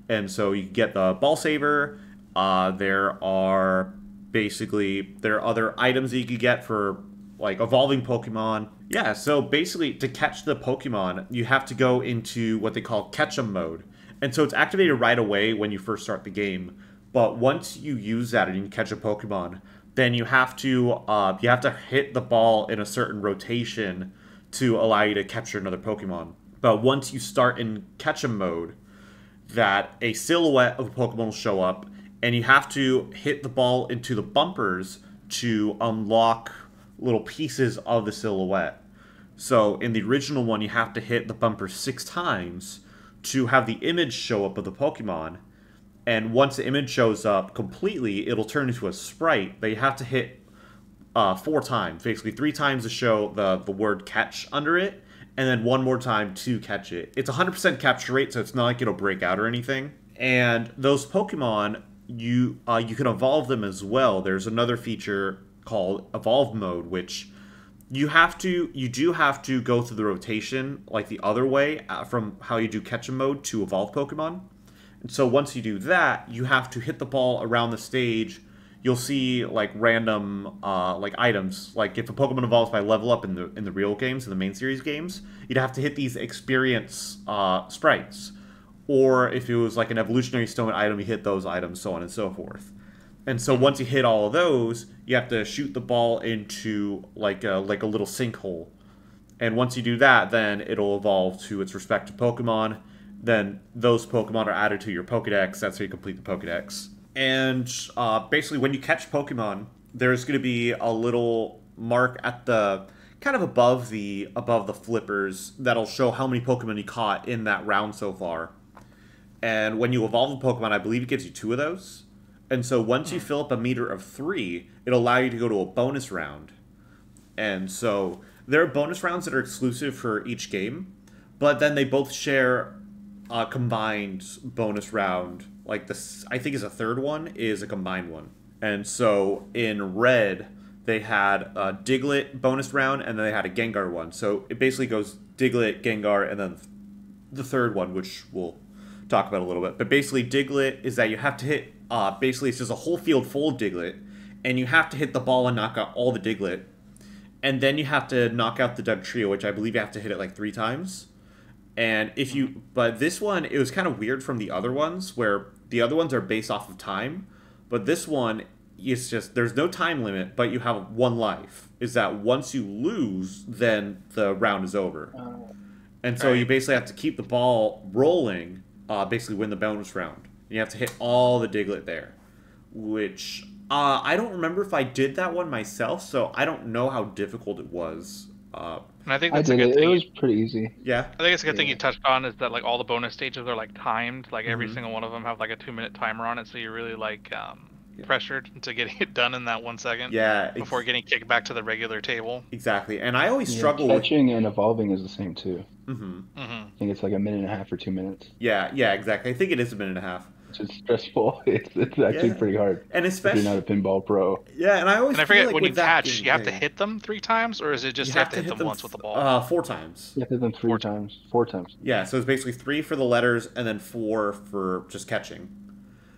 And so you get the ball saver. There are other items that you could get for like evolving Pokemon. Yeah, so basically to catch the Pokemon, you have to go into what they call catch 'em mode. And so it's activated right away when you first start the game. But once you use that and you catch a Pokemon, then you have to hit the ball in a certain rotation to allow you to capture another Pokemon. But once you start in catch 'em mode, that a silhouette of a Pokemon will show up, and you have to hit the ball into the bumpers to unlock little pieces of the silhouette. So in the original one, you have to hit the bumper 6 times to have the image show up of the Pokemon. And once the image shows up completely, it'll turn into a sprite that you have to hit 4 times. Basically 3 times to show the word catch under it, and then 1 more time to catch it. It's 100% capture rate, so it's not like it'll break out or anything. And those Pokemon, you can evolve them as well. There's another feature called Evolve Mode, which you do have to go through the rotation like the other way from how you do catch 'em mode to evolve Pokemon. And so once you do that, you have to hit the ball around the stage. You'll see like random like items. Like if a Pokemon evolves by level up in the real games, in the main series games, you'd have to hit these experience sprites. Or if it was like an evolutionary stone item, you hit those items, so on and so forth. And so once you hit all of those, you have to shoot the ball into like a little sinkhole. And once you do that, then it'll evolve to its respective Pokemon. then those Pokemon are added to your Pokedex. That's how you complete the Pokedex. And basically, when you catch Pokemon, there's going to be a little mark at the kind of above the flippers that'll show how many Pokemon you caught in that round so far. And when you evolve a Pokemon, I believe it gives you 2 of those. And so once you fill up a meter of 3, it'll allow you to go to a bonus round. And so there are bonus rounds that are exclusive for each game, but then they both share a combined bonus round. Like this, I think is a third one, is a combined one. And so in Red, they had a Diglett bonus round, and then they had a Gengar one. So it basically goes Diglett, Gengar, and then the third one, which we'll talk about a little bit. But basically, Diglett is that you have to hit, basically it's just a whole field full of Diglett, and you have to hit the ball and knock out all the Diglett. And then you have to knock out the Dugtrio, which I believe you have to hit it like 3 times. And but this one, it was kind of weird from the other ones, where the other ones are based off of time. But this one, it's just, there's no time limit, but you have 1 life. Is that once you lose, then the round is over. And so you basically have to keep the ball rolling, basically win the bonus round. You have to hit all the Diglett there, which I don't remember if I did that one myself, so I don't know how difficult it was. And I think that's a good thing. It was pretty easy. Yeah. I think it's a good thing you touched on is that like all the bonus stages are like timed. Like every single one of them have like a 2-minute timer on it, so you're really like pressured into getting it done in that 1 second. Yeah. Before getting kicked back to the regular table. Exactly. And I always struggle with catching and evolving is the same too. I think it's like 1.5 minutes or 2 minutes. Yeah, exactly. I think it is 1.5 minutes. It's stressful. It's actually pretty hard. And especially if you're not a pinball pro. Yeah, and I always forget like when you catch, game, you have to hit them 3 times, or is it just you have to hit them once with the ball? 4 times. You have to hit them 4 times. 4 times. Yeah, so it's basically 3 for the letters and then 4 for just catching.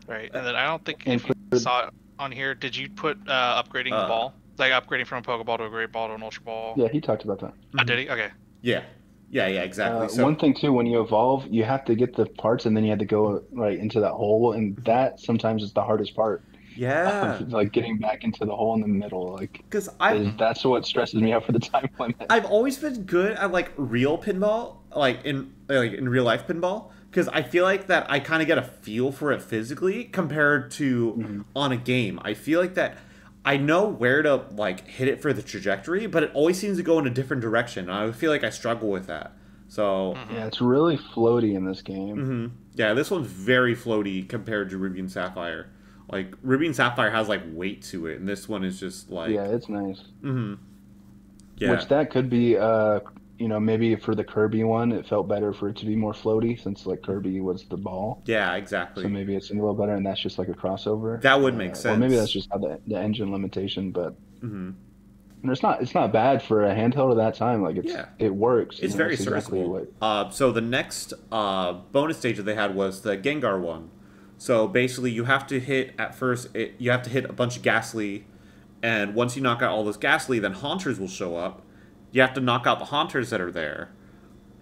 Right, and then I don't think if you saw it on here, did you put upgrading the ball? Like upgrading from a Pokeball to a Great Ball to an Ultra Ball? Yeah, he talked about that. Oh, did he? Okay. Yeah, exactly. One thing too, when you evolve, you have to get the parts, and then you have to go right into that hole, and that sometimes is the hardest part. Yeah, like getting back into the hole in the middle, like because that's what stresses me out for the time limit. I've always been good at like real pinball, like in real life pinball, because I feel like that I kind of get a feel for it physically compared to on a game. I feel like that I know where to like hit it for the trajectory, but it always seems to go in a different direction. I feel like I struggle with that. So yeah, it's really floaty in this game. Yeah, this one's very floaty compared to Ruby and Sapphire. Like Ruby and Sapphire has like weight to it, and this one is just like it's nice. Yeah, which that could be maybe for the Kirby one, it felt better for it to be more floaty since like Kirby was the ball. Yeah, exactly. So maybe it's a little better, and that's just like a crossover. That would make sense. Or maybe that's just how the engine limitation, but and it's not bad for a handheld of that time. Like it works. It's very serviceable. So the next bonus stage that they had was the Gengar one. So basically, you have to hit you have to hit a bunch of Ghastly, and once you knock out all those Ghastly, then Haunters will show up. You have to knock out the Haunters that are there,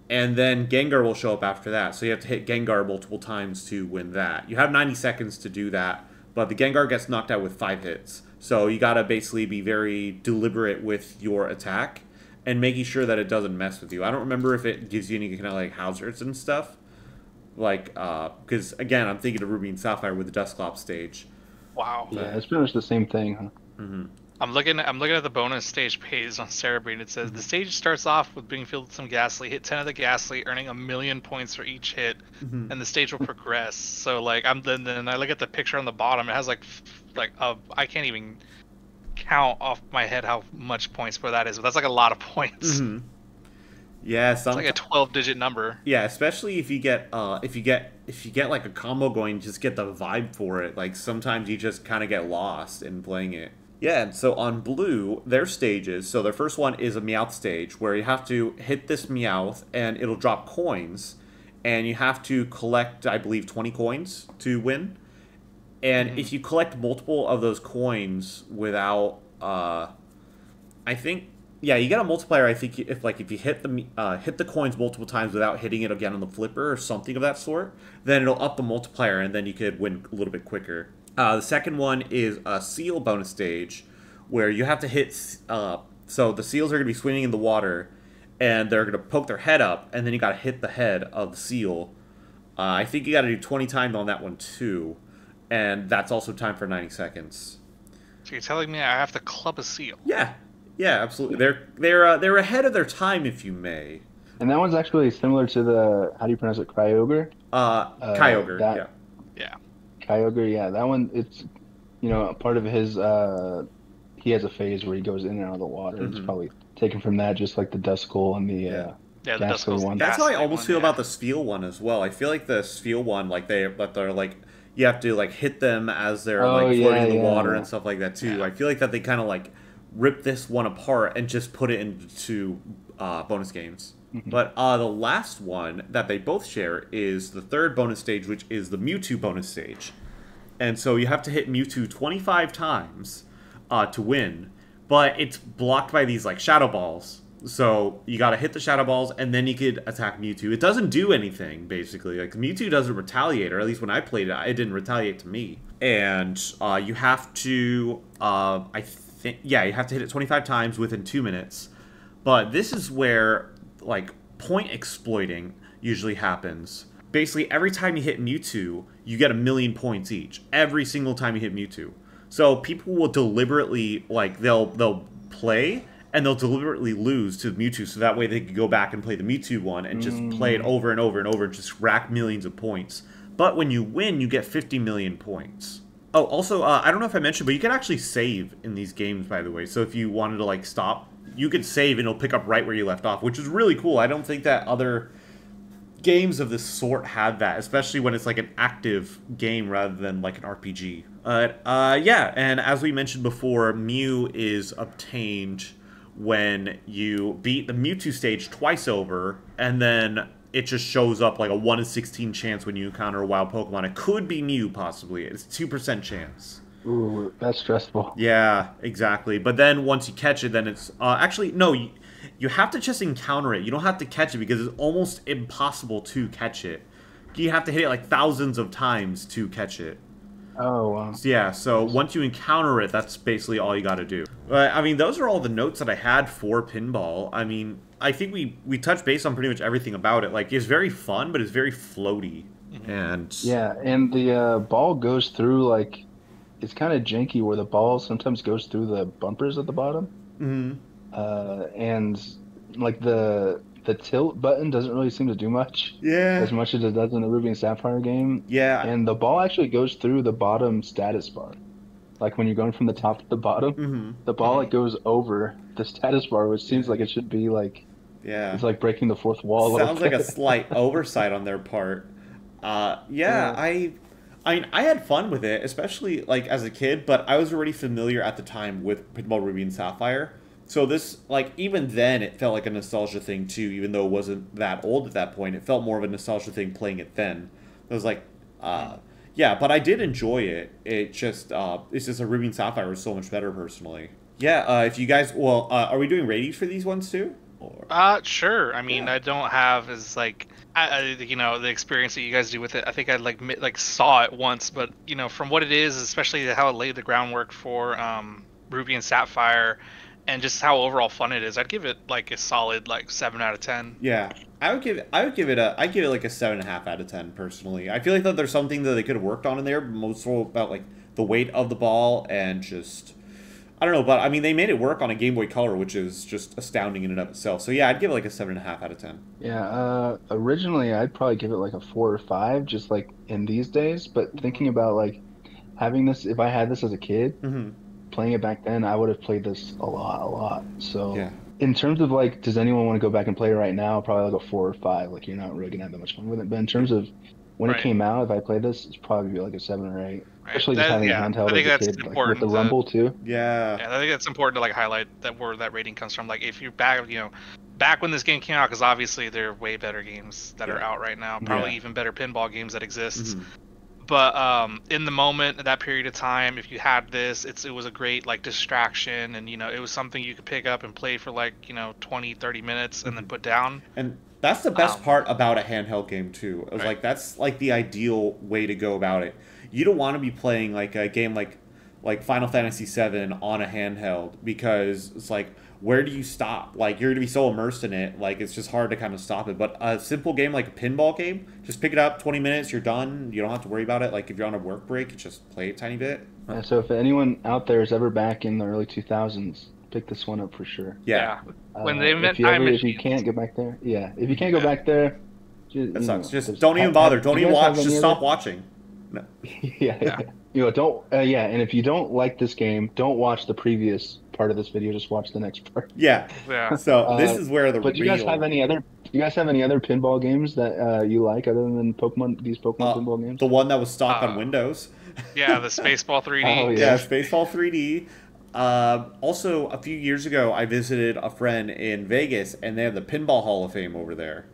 and then Gengar will show up after that. So you have to hit Gengar multiple times to win that. You have 90 seconds to do that, but the Gengar gets knocked out with 5 hits. So you gotta basically be very deliberate with your attack and making sure that it doesn't mess with you. I don't remember if it gives you any kind of like hazards and stuff. Like, because again, I'm thinking of Ruby and Sapphire with the Dusclops stage. Wow. Yeah, it's pretty much the same thing, huh? I'm looking at the bonus stage page on Cerebrine. It says the stage starts off with being filled with some Ghastly. Hit 10 of the Ghastly, earning 1,000,000 points for each hit, and the stage will progress. So like then I look at the picture on the bottom. It has like I can't even count off my head how much points for that is. But that's like a lot of points. Yeah, it's like a 12-digit number. Yeah, especially if you get like a combo going, just get the vibe for it. Like sometimes you just kind of get lost in playing it. Yeah, and so on Blue, their stages. So their first one is a Meowth stage where you have to hit this Meowth and it'll drop coins, and you have to collect, I believe, 20 coins to win. And if you collect multiple of those coins without, I think. Yeah, you get a multiplier. I think if you hit the coins multiple times without hitting it again on the flipper or something of that sort, then it'll up the multiplier, and then you could win a little bit quicker. The second one is a seal bonus stage, where you have to hit. So the seals are going to be swimming in the water, and they're going to poke their head up, and then you got to hit the head of the seal I think you got to do 20 times on that one too, and that's also timed for 90 seconds. So you're telling me I have to club a seal? Yeah, absolutely. They're ahead of their time, if you may. And that one's actually similar to the, how do you pronounce it, Kyogre? Kyogre, Yeah. Kyogre, yeah. That one, it's, part of his, he has a phase where he goes in and out of the water. It's probably taken from that, just like the Duskull and the the Duskull one. That's how I almost feel about the Spheal one as well. I feel like the Spheal one, like they're like, you have to like hit them as they're floating in the water and stuff like that too. I feel like that they kind of like rip this one apart and just put it into bonus games. But the last one that they both share is the third bonus stage, which is the Mewtwo bonus stage. And so you have to hit Mewtwo 25 times to win, but it's blocked by these like shadow balls. So you got to hit the shadow balls, and then you could attack Mewtwo. It doesn't do anything, basically. Like, Mewtwo doesn't retaliate, or at least when I played it, it didn't retaliate to me. And you have to, you have to hit it 25 times within 2 minutes. But this is where, like, point exploiting usually happens. Basically, every time you hit Mewtwo, you get 1,000,000 points each. Every single time you hit Mewtwo. So people will deliberately, like, they'll play, and they'll deliberately lose to Mewtwo, so that way they can go back and play the Mewtwo one and just play it over and over and over and just rack millions of points. But when you win, you get 50 million points. Oh, also, I don't know if I mentioned, but you can actually save in these games, by the way. So if you wanted to, like, stop, you could save and it'll pick up right where you left off, which is really cool. I don't think that other games of this sort have that, especially when it's like an active game rather than like an RPG. And as we mentioned before, Mew is obtained when you beat the Mewtwo stage twice over, and then it just shows up like a 1 in 16 chance when you encounter a wild Pokemon. It could be Mew, possibly. It's 2% chance. Ooh, that's stressful. Yeah, exactly. But then once you catch it, then it's... actually, no, you have to just encounter it. You don't have to catch it because it's almost impossible to catch it. You have to hit it like thousands of times to catch it. Oh, wow. Yeah, so once you encounter it, that's basically all you got to do. I mean, those are all the notes that I had for Pinball. I mean, I think we touched base on pretty much everything about it. Like, it's very fun, but it's very floaty. And yeah, and the ball goes through, like, it's kind of janky where the ball sometimes goes through the bumpers at the bottom. And, like, the tilt button doesn't really seem to do much. Yeah. As much as it does in the Ruby and Sapphire game. Yeah. And the ball actually goes through the bottom status bar. Like when you're going from the top to the bottom, the ball like goes over the status bar, which seems like it should be like, it's like breaking the fourth wall. Sounds like a slight oversight on their part. I had fun with it, especially like as a kid, but I was already familiar at the time with Pinball Ruby and Sapphire. So this, like, even then, it felt like a nostalgia thing, too, even though it wasn't that old at that point. It felt more of a nostalgia thing playing it then. It was like, yeah, but I did enjoy it. It's just a Ruby and Sapphire was so much better, personally. Yeah, if you guys, are we doing ratings for these ones, too? Or? Sure. I mean, I don't have as, like, the experience that you guys do with it. I think I, like saw it once, but, from what it is, especially how it laid the groundwork for Ruby and Sapphire, and just how overall fun it is, I'd give it like a solid 7 out of 10. Yeah, I'd give it like a 7.5 out of 10 personally. I feel like that there's something that they could have worked on in there, most about like the weight of the ball and just I don't know, but I mean they made it work on a Game Boy Color, which is just astounding in and of itself. So yeah, I'd give it like a 7.5 out of 10. Yeah, originally I'd probably give it like a 4 or 5, just like in these days. But thinking about like having this, if I had this as a kid. Playing it back then, I would have played this a lot. So yeah. In terms of like, does anyone want to go back and play it right now? Probably like a 4 or 5. Like you're not really gonna have that much fun with it. But in terms of when it came out, if I played this, it's probably be like a 7 or 8. Especially just having a handheld as a kid, like, with the rumble too. Yeah. Yeah, I think that's important to like highlight that where that rating comes from. Like if you're back, back when this game came out, because obviously there are way better games that are out right now. Probably even better pinball games that exist. But in the moment, at that period of time, if you had this, it was a great like distraction, and it was something you could pick up and play for like 20, 30 minutes and then put down. And that's the best part about a handheld game too. It was like that's like the ideal way to go about it. You don't want to be playing like a game like Final Fantasy VII on a handheld because it's like, where do you stop? Like, you're going to be so immersed in it, like, it's just hard to kind of stop it. But a simple game like a pinball game, just pick it up, 20 minutes, you're done. You don't have to worry about it. Like, if you're on a work break, you just play a tiny bit. Yeah, so if anyone out there is ever back in the early 2000s, pick this one up for sure. Yeah. When they invent if you can't go back there, if you can't go back there, that sucks. Just don't even bother. Don't even watch. Just stop watching. No. Yeah. Don't. And if you don't like this game, don't watch the previous part of this video. Just watch the next part. Yeah. So this is where But do you guys have any other? Do you guys have any other pinball games that you like other than Pokemon? These Pokemon pinball games. The one that was stock on Windows. Yeah, the Spaceball 3D. Oh, yeah, Spaceball 3D. Also, a few years ago, I visited a friend in Vegas, and they have the Pinball Hall of Fame over there.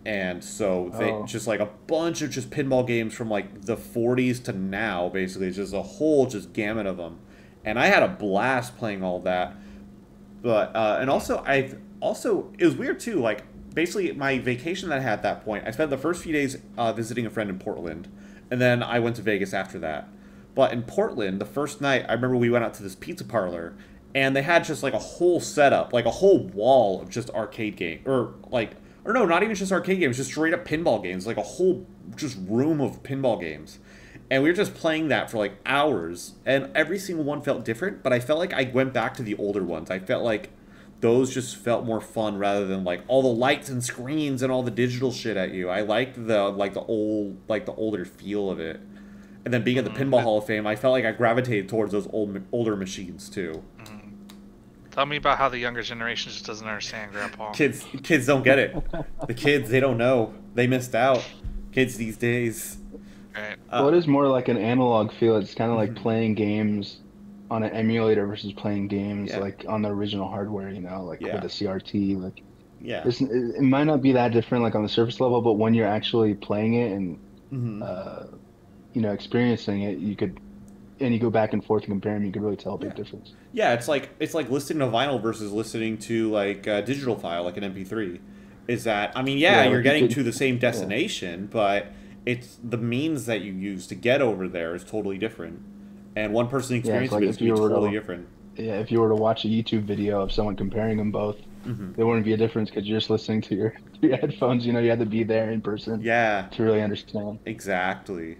And so they just like a bunch of just pinball games from like the 40s to now, basically. It's just a whole just gamut of them. And I had a blast playing all that. But and also it was weird too. Like basically my vacation that I had at that point, I spent the first few days visiting a friend in Portland, and then I went to Vegas after that. But in Portland, the first night, I remember we went out to this pizza parlor, and they had just like a whole setup, like a whole wall of just arcade game, or no, not even just arcade games, just straight up pinball games, like a whole just room of pinball games. And we were just playing that for like hours, and every single one felt different, but I felt like I went back to the older ones. I felt like those just felt more fun rather than like all the lights and screens and all the digital shit at you. I liked the older feel of it. And then being at the Pinball Hall of Fame, I felt like I gravitated towards those older machines too. Tell me about how the younger generation just doesn't understand, Grandpa. Kids don't get it. The kids, they don't know. They missed out. Kids these days. Right. Well, it is more like an analog feel. It's kind of like playing games on an emulator versus playing games like on the original hardware, with a CRT. Like, it might not be that different, like on the surface level, but when you're actually playing it and experiencing it, you go back and forth and compare them, you could really tell a big difference. Yeah, it's like listening to vinyl versus listening to like a digital file, like an MP3. Is that you're getting to the same destination, but it's the means that you use to get over there is totally different, and one person experience is totally different. Yeah, if you were to watch a YouTube video of someone comparing them both, there wouldn't be a difference because you're just listening to your headphones. You had to be there in person. Yeah. To really understand. Exactly.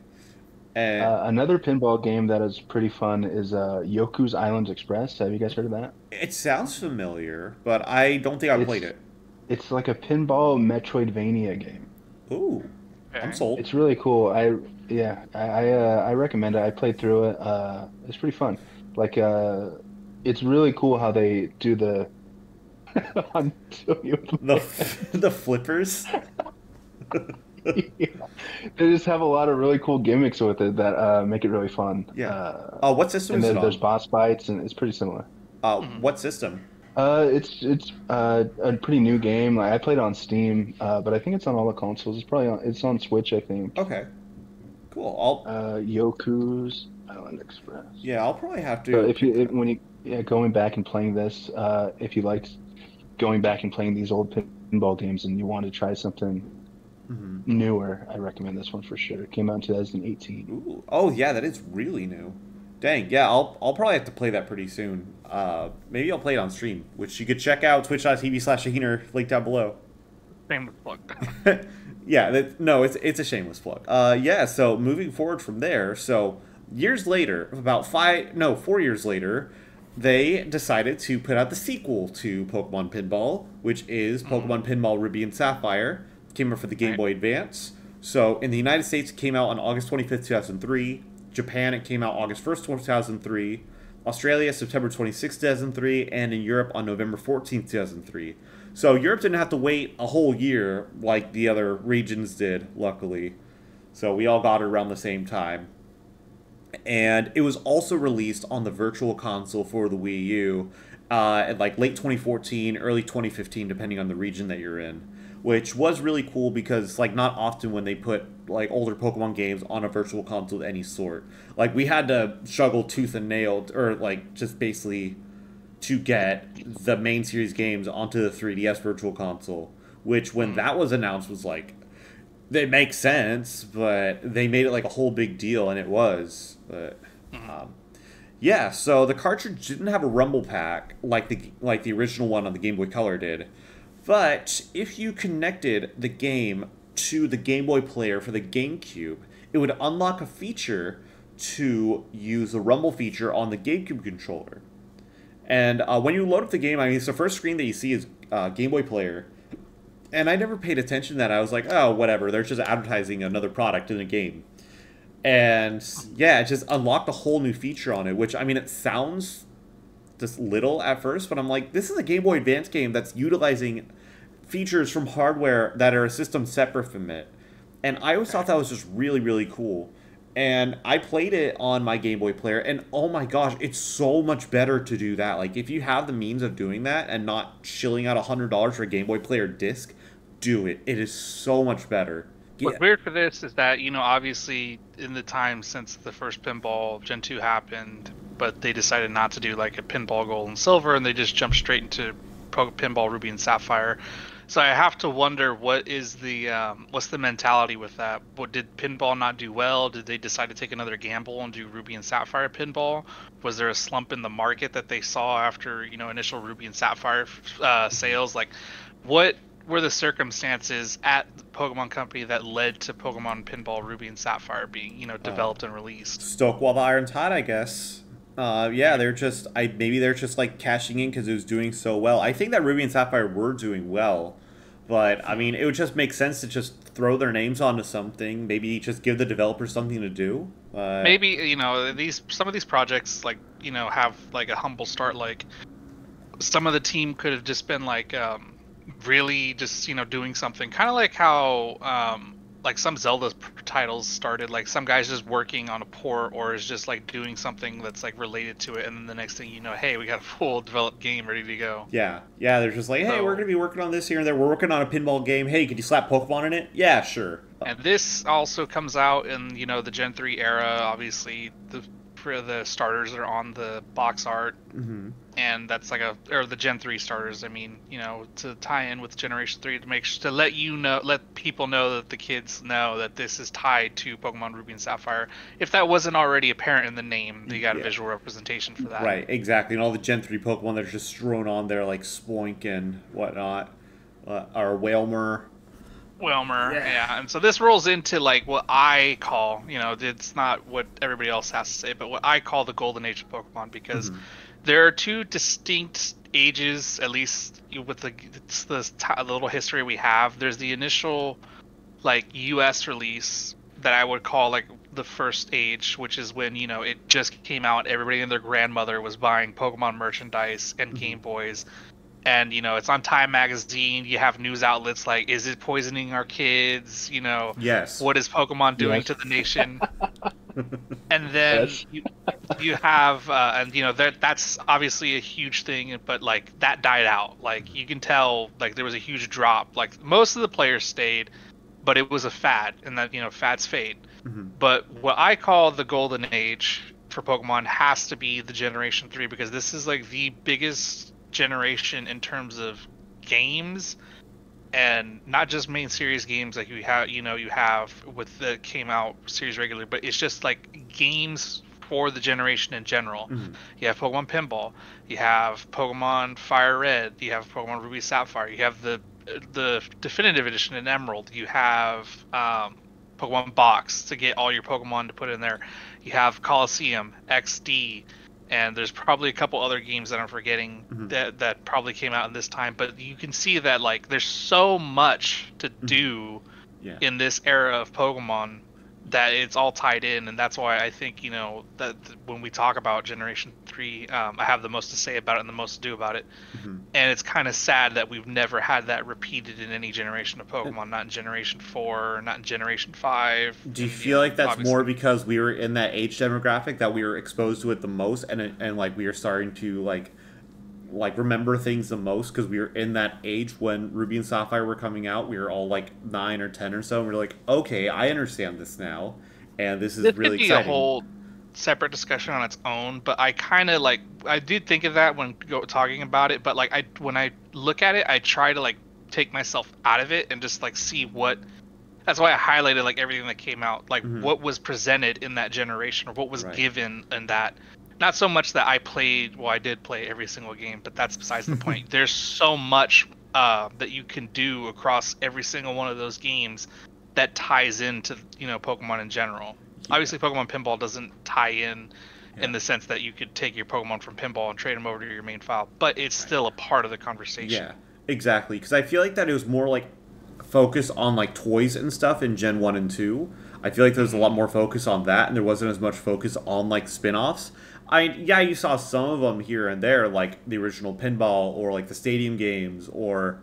And another pinball game that is pretty fun is Yoku's Island Express. Have you guys heard of that? It sounds familiar, but I don't think I've played it. It's like a pinball Metroidvania game. Ooh, I'm sold. It's really cool. I recommend it. I played through it. It's pretty fun. Like it's really cool how they do the the flippers. They just have a lot of really cool gimmicks with it that make it really fun. Yeah. What system is it on? There's boss fights, and it's pretty similar. What system? It's a pretty new game. Like, I played it on Steam, but I think it's on all the consoles. It's on Switch, I think. Okay. Cool. Yoku's Island Express. Yeah, I'll probably have to. So going back and playing this, if you liked going back and playing these old pinball games and you want to try something newer, I recommend this one for sure. It came out in 2018. Ooh. Oh yeah, that is really new. Dang, yeah, I'll probably have to play that pretty soon. Maybe I'll play it on stream, which you could check out twitch.tv/Shaheener, link down below. Shameless plug. Yeah, it's a shameless plug. So moving forward from there, so years later, 4 years later, they decided to put out the sequel to Pokemon Pinball, which is Pokemon Pinball Ruby and Sapphire. Came out for the Game Boy Advance. So in the United States, it came out on August 25th, 2003. Japan, it came out August 1st, 2003. Australia, September 26th, 2003. And in Europe on November 14th, 2003. So Europe didn't have to wait a whole year like the other regions did, luckily. So we all got it around the same time. And it was also released on the Virtual Console for the Wii U at like late 2014, early 2015, depending on the region that you're in. Which was really cool because like not often when they put like older Pokemon games on a Virtual Console of any sort. Like we had to struggle tooth and nail, or like just basically to get the main series games onto the 3DS Virtual Console. Which when that was announced was like, it makes sense, but they made it like a whole big deal, and it was. But Yeah, so the cartridge didn't have a rumble pack like the original one on the Game Boy Color did. But if you connected the game to the Game Boy player for the GameCube, it would unlock a feature to use the rumble feature on the GameCube controller. And when you load up the game, I mean, it's the first screen that you see is Game Boy player. And I never paid attention to that. I was like, oh, whatever. They're just advertising another product in a game. And yeah, it just unlocked a whole new feature on it, which, I mean, it sounds just little at first, but I'm like, this is a Game Boy Advance game that's utilizing features from hardware that are a system separate from it. And I always thought that was just really, really cool. And I played it on my Game Boy player, and oh my gosh, it's so much better to do that. Like, if you have the means of doing that and not shilling out $100 for a Game Boy player disc, do it. It is so much better. What's weird for this is that, obviously in the time since the first Pinball Gen 2 happened, but they decided not to do like a Pinball Gold and Silver, and they just jumped straight into Pinball Ruby and Sapphire. So I have to wonder, what is what's the mentality with that? Did Pinball not do well? Did they decide to take another gamble and do Ruby and Sapphire Pinball? Was there a slump in the market that they saw after, initial Ruby and Sapphire sales? Like, what were the circumstances at the Pokemon Company that led to Pokemon Pinball Ruby and Sapphire being, developed and released? Stoke while the iron's hot, I guess. Yeah, maybe they're just like cashing in because it was doing so well. I think that Ruby and Sapphire were doing well, but I mean, it would just make sense to just throw their names onto something. Maybe just give the developers something to do. Maybe some of these projects have like a humble start. Like, some of the team could have just been like really just doing something, kind of like how like some Zelda titles started, like some guys just working on a port or is just like doing something that's like related to it, and then the next thing you know, hey, we got a full developed game ready to go. Yeah, they're just like, hey, we're gonna be working on this here and there. We're working on a pinball game. Hey, could you slap Pokemon in it? Yeah, sure. And this also comes out in the Gen 3 era. Obviously, for the starters are on the box art, and that's like or the Gen 3 starters. I mean, to tie in with Generation 3 to let people know that the kids know that this is tied to Pokemon Ruby and Sapphire. If that wasn't already apparent in the name, you got a visual representation for that. Right, exactly. And all the Gen 3 Pokemon that are just thrown on there, like Spoink and whatnot, or Whalmer. Yeah. And so this rolls into like what I call, it's not what everybody else has to say, but what I call the golden age of Pokemon, because there are two distinct ages, at least with the little history we have. There's the initial like US release that I would call like the first age, which is when it just came out, everybody and their grandmother was buying Pokemon merchandise and Game Boys. And, it's on Time Magazine. You have news outlets like, is it poisoning our kids? Yes. What is Pokemon doing to the nation? And then you have, that's obviously a huge thing, but like that died out. Like, you can tell, like, there was a huge drop. Like, most of the players stayed, but it was a fad, and that, fads fade. But what I call the golden age for Pokemon has to be the Generation 3, because this is like the biggest generation in terms of games, and not just main series games like you have with the came out series regularly, but it's just like games for the generation in general. You have Pokemon Pinball, you have Pokemon Fire Red, you have Pokemon Ruby Sapphire, you have the definitive edition in Emerald, you have Pokemon Box to get all your Pokemon to put in there, you have Coliseum XD, and there's probably a couple other games that I'm forgetting that probably came out in this time. But you can see that like there's so much to do in this era of Pokemon that it's all tied in, and that's why I think that when we talk about Generation 3, I have the most to say about it and the most to do about it. And it's kind of sad that we've never had that repeated in any generation of Pokemon, not in Generation 4, not in Generation 5. Do you feel like that's more because we were in that age demographic that we were exposed to it the most, and like we are starting to like remember things the most because we were in that age when Ruby and Sapphire were coming out? We were all like 9 or 10 or so, and we're like, okay, I understand this now, and this is really exciting. A whole separate discussion on its own, but I kind of like, I did think of that when talking about it, but like when I look at it, I try to like take myself out of it and just like see what. That's why I highlighted like everything that came out, like what was presented in that generation or what was given in that. not so much that I did play every single game, but that's besides the point. There's so much that you can do across every single one of those games that ties into, Pokemon in general. Yeah. Obviously, Pokemon Pinball doesn't tie in the sense that you could take your Pokemon from Pinball and trade them over to your main file, but it's still a part of the conversation. Yeah, exactly. Because I feel like that it was more like focus on like toys and stuff in Gen 1 and 2. I feel like there was a lot more focus on that, and there wasn't as much focus on like spin-offs. You saw some of them here and there, like the original Pinball or like the Stadium games, or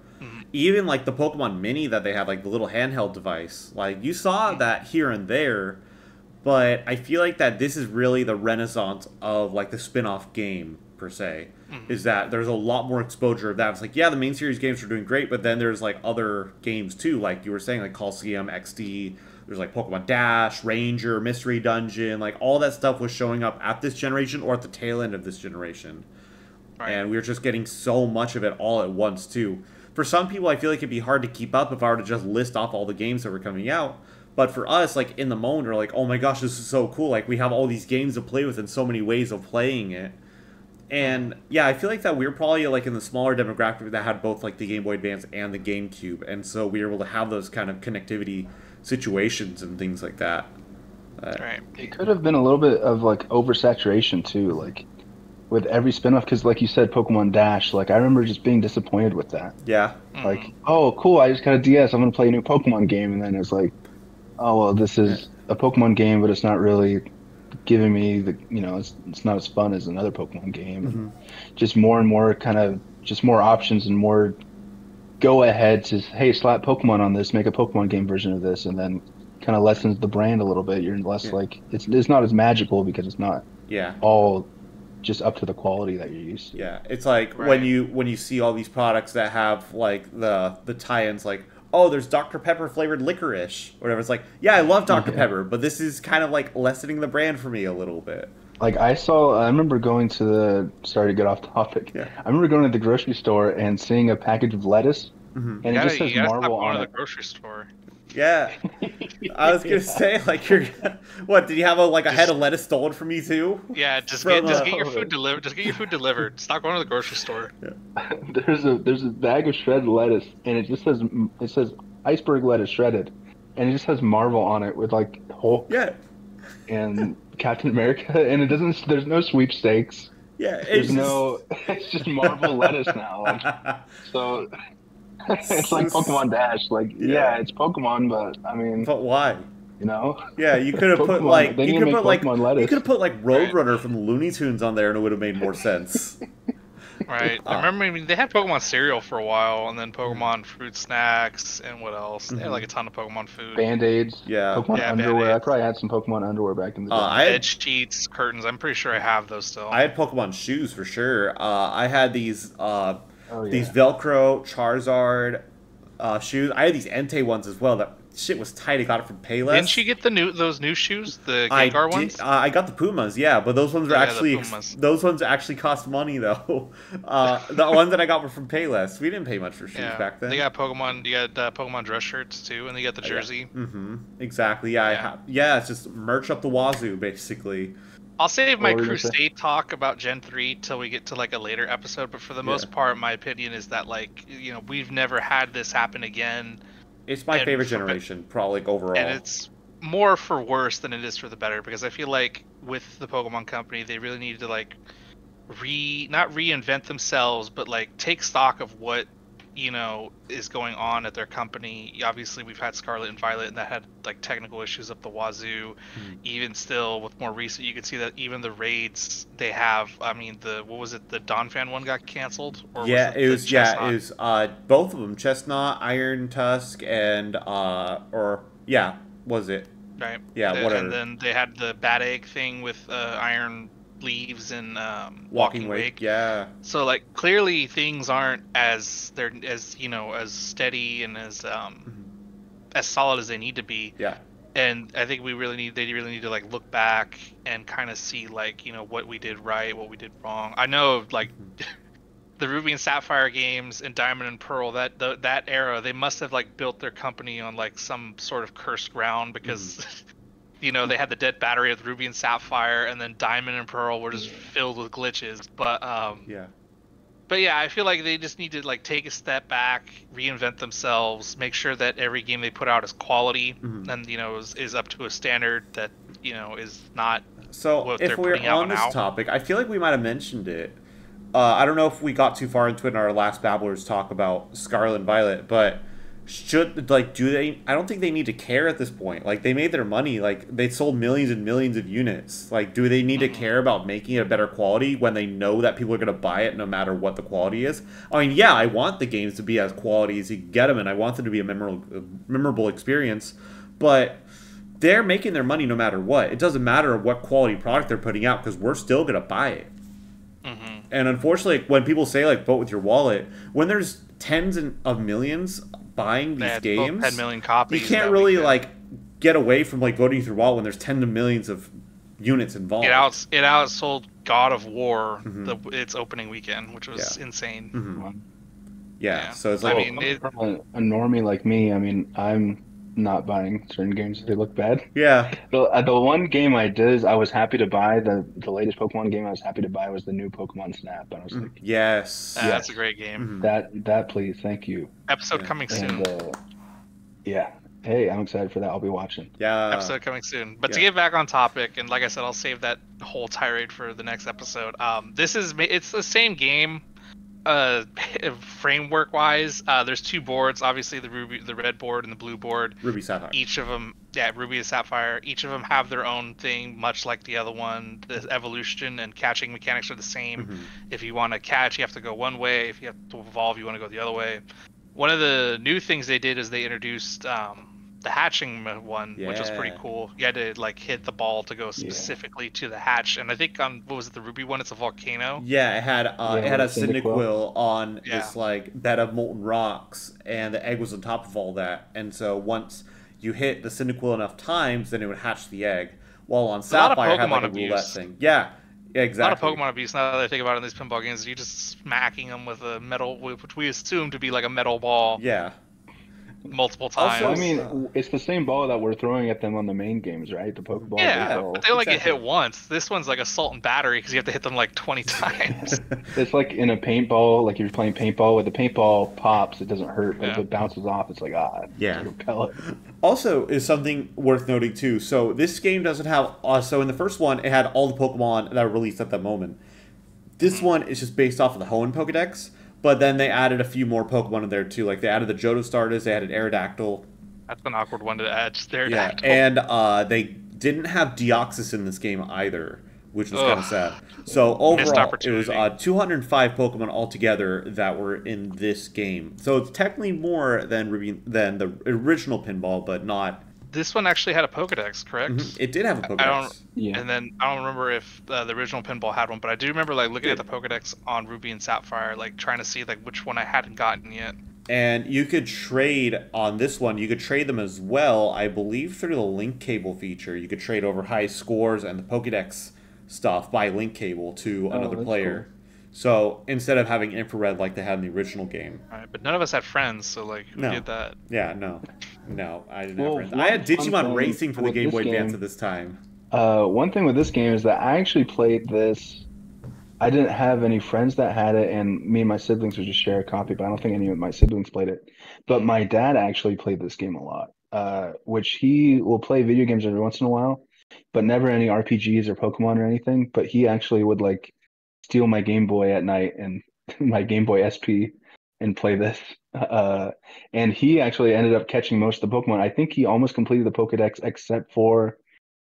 even like the Pokemon Mini that they had, like the little handheld device. Like you saw that here and there, but I feel like that this is really the renaissance of like the spin-off game per se. Is that there's a lot more exposure of that. It's like, yeah, the main series games are doing great, but then there's like other games too, like you were saying, like Coliseum, XD. There's like Pokemon Dash, Ranger, Mystery Dungeon, like all that stuff was showing up at this generation or at the tail end of this generation. Right. And we were just getting so much of it all at once too. For some people, I feel like it'd be hard to keep up if I were to just list off all the games that were coming out. But for us, like in the moment, we're like, oh my gosh, this is so cool. Like we have all these games to play with and so many ways of playing it. And yeah, I feel like that we were probably like in the smaller demographic that had both like the Game Boy Advance and the GameCube. And so we were able to have those kind of connectivity situations and things like that. Right. It could have been a little bit of like oversaturation too, like with every spin-off, because like you said, Pokemon Dash, like I remember just being disappointed with that. Yeah. Like, oh cool, I just got a DS, I'm gonna play a new Pokemon game, and then it's like, oh well, this is a Pokemon game, but it's not really giving me the, it's not as fun as another Pokemon game. Just more and more just more options and more go ahead to, hey, slap Pokemon on this, make a Pokemon game version of this, and then kind of lessens the brand a little bit. You're less like, it's not as magical because it's not all just up to the quality that you're used to. Yeah, it's like when you see all these products that have like the tie-ins, like, oh, there's Dr. Pepper flavored licorice, or whatever. It's like, yeah, I love Dr. Pepper, but this is kind of like lessening the brand for me a little bit. Like I remember going to sorry to get off topic. Yeah. I remember going to the grocery store and seeing a package of lettuce, and it just says Marvel on it. The grocery store. Yeah, I was gonna say, like, what? Did you have a head of lettuce stolen from you too? Yeah, just get your food delivered. Just get your food delivered. Stop going to the grocery store. Yeah. There's a bag of shredded lettuce, and it says iceberg lettuce shredded, and it just has Marvel on it with like Hulk. Yeah. And Captain America, and it doesn't. There's no sweepstakes. Yeah. It's just Marvel lettuce now. Like, so. It's like Pokemon Dash. Like, yeah, it's Pokemon, but I mean, but why? Yeah, you could have put like you could have put like Roadrunner from the Looney Tunes on there, and it would have made more sense. Right. I remember they had Pokemon cereal for a while, and then Pokemon fruit snacks, and what else? They had like a ton of Pokemon food. Band-Aids. Yeah. Pokemon underwear. Band-Aids. I probably had some Pokemon underwear back in the day. Bed sheets, curtains. I'm pretty sure I have those still. I had Pokemon shoes for sure. I had these. These Velcro Charizard shoes. I had these Entei ones as well. That shit was tight. I got it from Payless. Didn't you get those new shoes, the Gengar ones? I got the Pumas, yeah, but those ones were those ones actually cost money though. The ones that I got were from Payless. We didn't pay much for shoes back then. They got Pokemon. You got Pokemon dress shirts too, and they got the jersey. Exactly. Yeah. It's just merch up the wazoo, basically. I'll save my Crusade talk about Gen 3 till we get to like a later episode, but for the most part, my opinion is that like, we've never had this happen again. It's my favorite generation, probably overall. And it's more for worse than it is for the better, because I feel like with the Pokemon Company, they really needed to like not reinvent themselves, but like take stock of what is going on at their company. Obviously, we've had Scarlet and Violet, and that had like technical issues up the wazoo. Even still, with more recent, you can see that even the raids they have. I mean, the Donphan one got canceled. Or it was both of them, Chestnut, Iron Tusk, and was it? Right. Yeah, whatever. And then they had the Bad Egg thing with Iron Leaves and Walking Wake. Yeah. So like clearly things aren't as steady and as solid as they need to be. Yeah. And I think they really need to like look back and kind of see like what we did right, what we did wrong. I know like the Ruby and Sapphire games and Diamond and Pearl, that era, they must have like built their company on like some sort of cursed ground, because you know, they had the dead battery of Ruby and Sapphire, and then Diamond and Pearl were just filled with glitches. But yeah, I feel like they just need to like take a step back, reinvent themselves, make sure that every game they put out is quality, and you know is up to a standard that you know is not. So what if they're we're putting out on this now. topic, I feel like we might have mentioned it. I don't know if we got too far into it in our last Babblers talk about Scarlet and Violet, but do they? I don't think they need to care at this point. Like, they made their money. Like, they sold millions and millions of units. Like, do they need to care about making it a better quality when they know that people are going to buy it no matter what the quality is? I mean, yeah, I want the games to be as quality as you can get them, and I want them to be a memorable experience, but they're making their money no matter what. It doesn't matter what quality product they're putting out because we're still going to buy it. And unfortunately, when people say, like, vote with your wallet, when there's tens of millions buying these games, 10 million copies, you can't really, like, get away from, like, voting with your wallet when there's tens of millions of units involved. It outsold God of War its opening weekend, which was insane. Yeah, so it's like... I mean, from a normie like me, I mean, I'm not buying certain games if they look bad. Yeah. The one game I did is I was happy to buy the latest Pokemon game I was happy to buy was the new Pokemon Snap. I was like, yes. That's a great game. That please, thank you. Episode coming soon. Yeah. Hey, I'm excited for that. I'll be watching. Yeah. Episode coming soon. But to get back on topic, and like I said, I'll save that whole tirade for the next episode. It's the same game. Framework wise, there's two boards, obviously the red board and the blue board. Ruby Sapphire. Each of them, Ruby and Sapphire. Each of them have their own thing, much like the other one. The evolution and catching mechanics are the same. If you want to catch, you have to go one way. If you have to evolve, you want to go the other way. One of the new things they did is they introduced the hatching one, which was pretty cool. You had to like hit the ball to go specifically to the hatch, and I think on what was it, the Ruby one? It's a volcano. Yeah, it had a Cyndaquil on this like bed of molten rocks, and the egg was on top of all that. And so once you hit the Cyndaquil enough times, then it would hatch the egg. While on Sapphire, it had like a roulette thing. Yeah, exactly. A lot of Pokemon abuse. Now that I think about it in these pinball games, you're just smacking them with a metal, which we assume to be like a metal ball. Yeah. Multiple times. Also, I mean, it's the same ball that we're throwing at them on the main games, right? The Pokeball. Yeah, but they only get hit once. This one's like assault and battery because you have to hit them like 20 times. It's like in a paintball, like you're playing paintball. When the paintball pops, it doesn't hurt, but if it bounces off, it's like repel it. Also, is something worth noting too. So this game doesn't have. So in the first one, it had all the Pokemon that were released at that moment. This one is just based off of the Hoenn Pokedex. But then they added a few more Pokemon in there, too. Like, they added the Johto Stardust, they added Aerodactyl. That's an awkward one to add, just Aerodactyl. Yeah, and they didn't have Deoxys in this game either, which was kind of sad. So, overall, it was 205 Pokemon altogether that were in this game. So, it's technically more than the original Pinball, but not... This one actually had a Pokedex, correct? It did have a Pokedex. And then I don't remember if the original Pinball had one, but I do remember like looking at the Pokedex on Ruby and Sapphire, like trying to see like which one I hadn't gotten yet. And you could trade on this one. You could trade them as well, I believe, through the link cable feature. You could trade over high scores and the Pokedex stuff by link cable to another player. Cool. So instead of having infrared like they had in the original game. All right, but none of us had friends, so like who did that? Yeah, no, I didn't have friends. I had Digimon Racing for the Game Boy Advance at this time. One thing with this game is that I actually played this. I didn't have any friends that had it, and me and my siblings would just share a copy, but I don't think any of my siblings played it. But my dad actually played this game a lot, which he will play video games every once in a while, but never any RPGs or Pokemon or anything. But he actually would like steal my Game Boy at night and my Game Boy SP and play this. And he actually ended up catching most of the Pokemon. I think he almost completed the Pokedex except for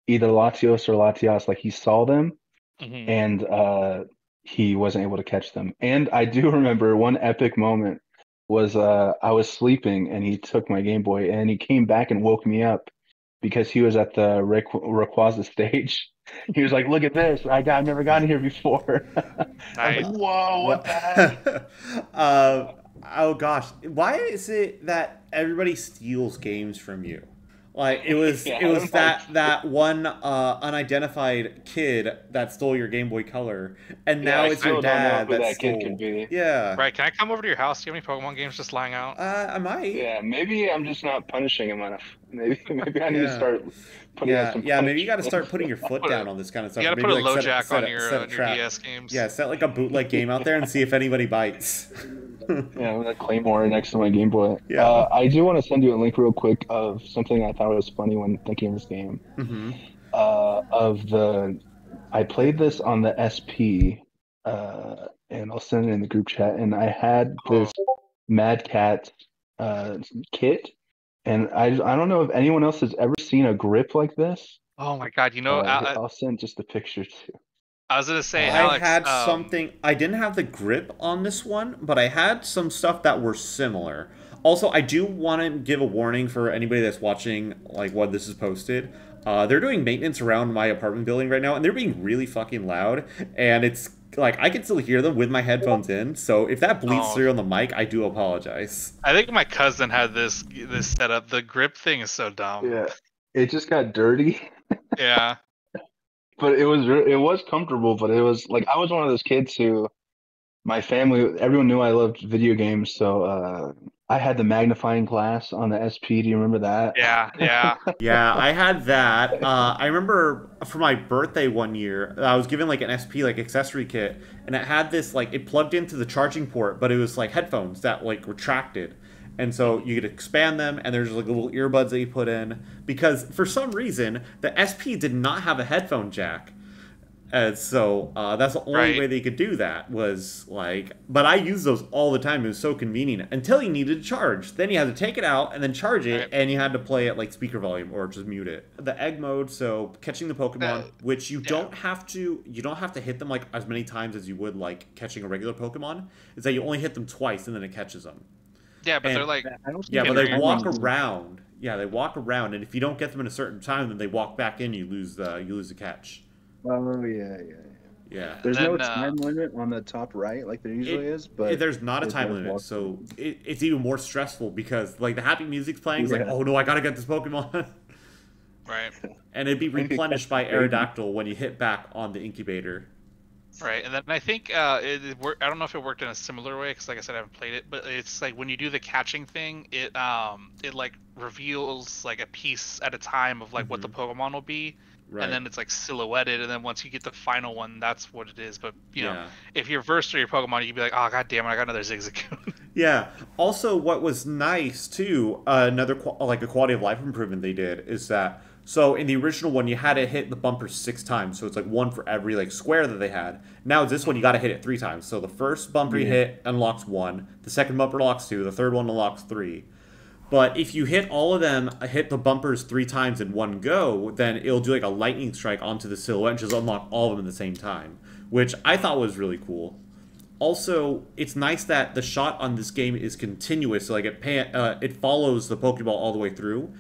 either Latios or Latias. Like he saw them and he wasn't able to catch them. And I do remember one epic moment was I was sleeping and he took my Game Boy and he came back and woke me up because he was at the Rayquaza stage. He was like, "Look at this! I've never gotten here before." I was like, "Whoa, what the heck?" Oh gosh, why is it that everybody steals games from you? Like it was that one unidentified kid that stole your Game Boy Color, and now it's your dad that stole. Kid could be. Yeah. Right? Can I come over to your house? Do you have any Pokemon games just lying out? I might. Yeah, maybe I'm just not punishing him enough. Maybe I need to start putting out some. Maybe you got to start putting your foot down on this kind of stuff. You got to Maybe put a like low jack on your trap. DS games. Yeah, set like a bootleg game out there and see if anybody bites. Yeah, with a Claymore next to my Game Boy. Yeah. I do want to send you a link real quick of something I thought was funny when thinking of this game. Mm-hmm. I played this on the SP, and I'll send it in the group chat. And I had this Mad Cat kit, and I don't know if anyone else has ever seen a grip like this. Oh my god! You know, I'll send just a picture too. I was gonna say, I had something. I didn't have the grip on this one, but I had some stuff that were similar. Also, I do want to give a warning for anybody that's watching, like, when this is posted. They're doing maintenance around my apartment building right now, and they're being really fucking loud. And it's like I can still hear them with my headphones in. So if that bleeds through on the mic, I do apologize. I think my cousin had this setup. The grip thing is so dumb. Yeah, it just got dirty. Yeah. But it was comfortable, but it was like I was one of those kids who my family, everyone knew I loved video games, so I had the magnifying glass on the SP. Do you remember that? Yeah. Yeah, I had that. I remember for my birthday one year, I was given like an SP like accessory kit, and it had this like it plugged into the charging port, but it was like headphones that like retracted. And so you could expand them, and there's like little earbuds that you put in. Because for some reason, the SP did not have a headphone jack. And so that's the only way they could do that was like... But I used those all the time. It was so convenient. Until you needed to charge. Then you had to take it out and then charge it, and you had to play at like speaker volume or just mute it. The egg mode, so catching the Pokemon, which you don't have to hit them like as many times as you would like catching a regular Pokemon, is that you only hit them twice and then it catches them. Yeah, but they're like... Yeah, but they walk around. Yeah, they walk around, and if you don't get them in a certain time, then they walk back in. You lose the catch. Oh yeah. There's no time limit on the top right, like there usually is, but there's not a time limit, so it's even more stressful because like the happy music's playing. It's like, oh no, I gotta get this Pokemon. Right. And it'd be replenished by Aerodactyl when you hit back on the incubator. Right, and then I think I don't know if it worked in a similar way because, like I said, I haven't played it. But it's like when you do the catching thing, it like reveals like a piece at a time of like what the Pokemon will be, and then it's like silhouetted. And then once you get the final one, that's what it is. But you know, if you're versed to your Pokemon, you'd be like, oh god damn it, I got another Zigzagoon. Yeah. Also, what was nice too, another like a quality of life improvement they did is that. So in the original one, you had to hit the bumper 6 times. So it's like one for every like square that they had. Now this one, you got to hit it 3 times. So the first bumper you hit unlocks 1. The second bumper unlocks 2. The third one unlocks 3. But if you hit all of them, hit the bumpers 3 times in one go, then it'll do like a lightning strike onto the silhouette and just unlock all of them at the same time. Which I thought was really cool. Also, it's nice that the shot on this game is continuous. So like it follows the Pokeball all the way through.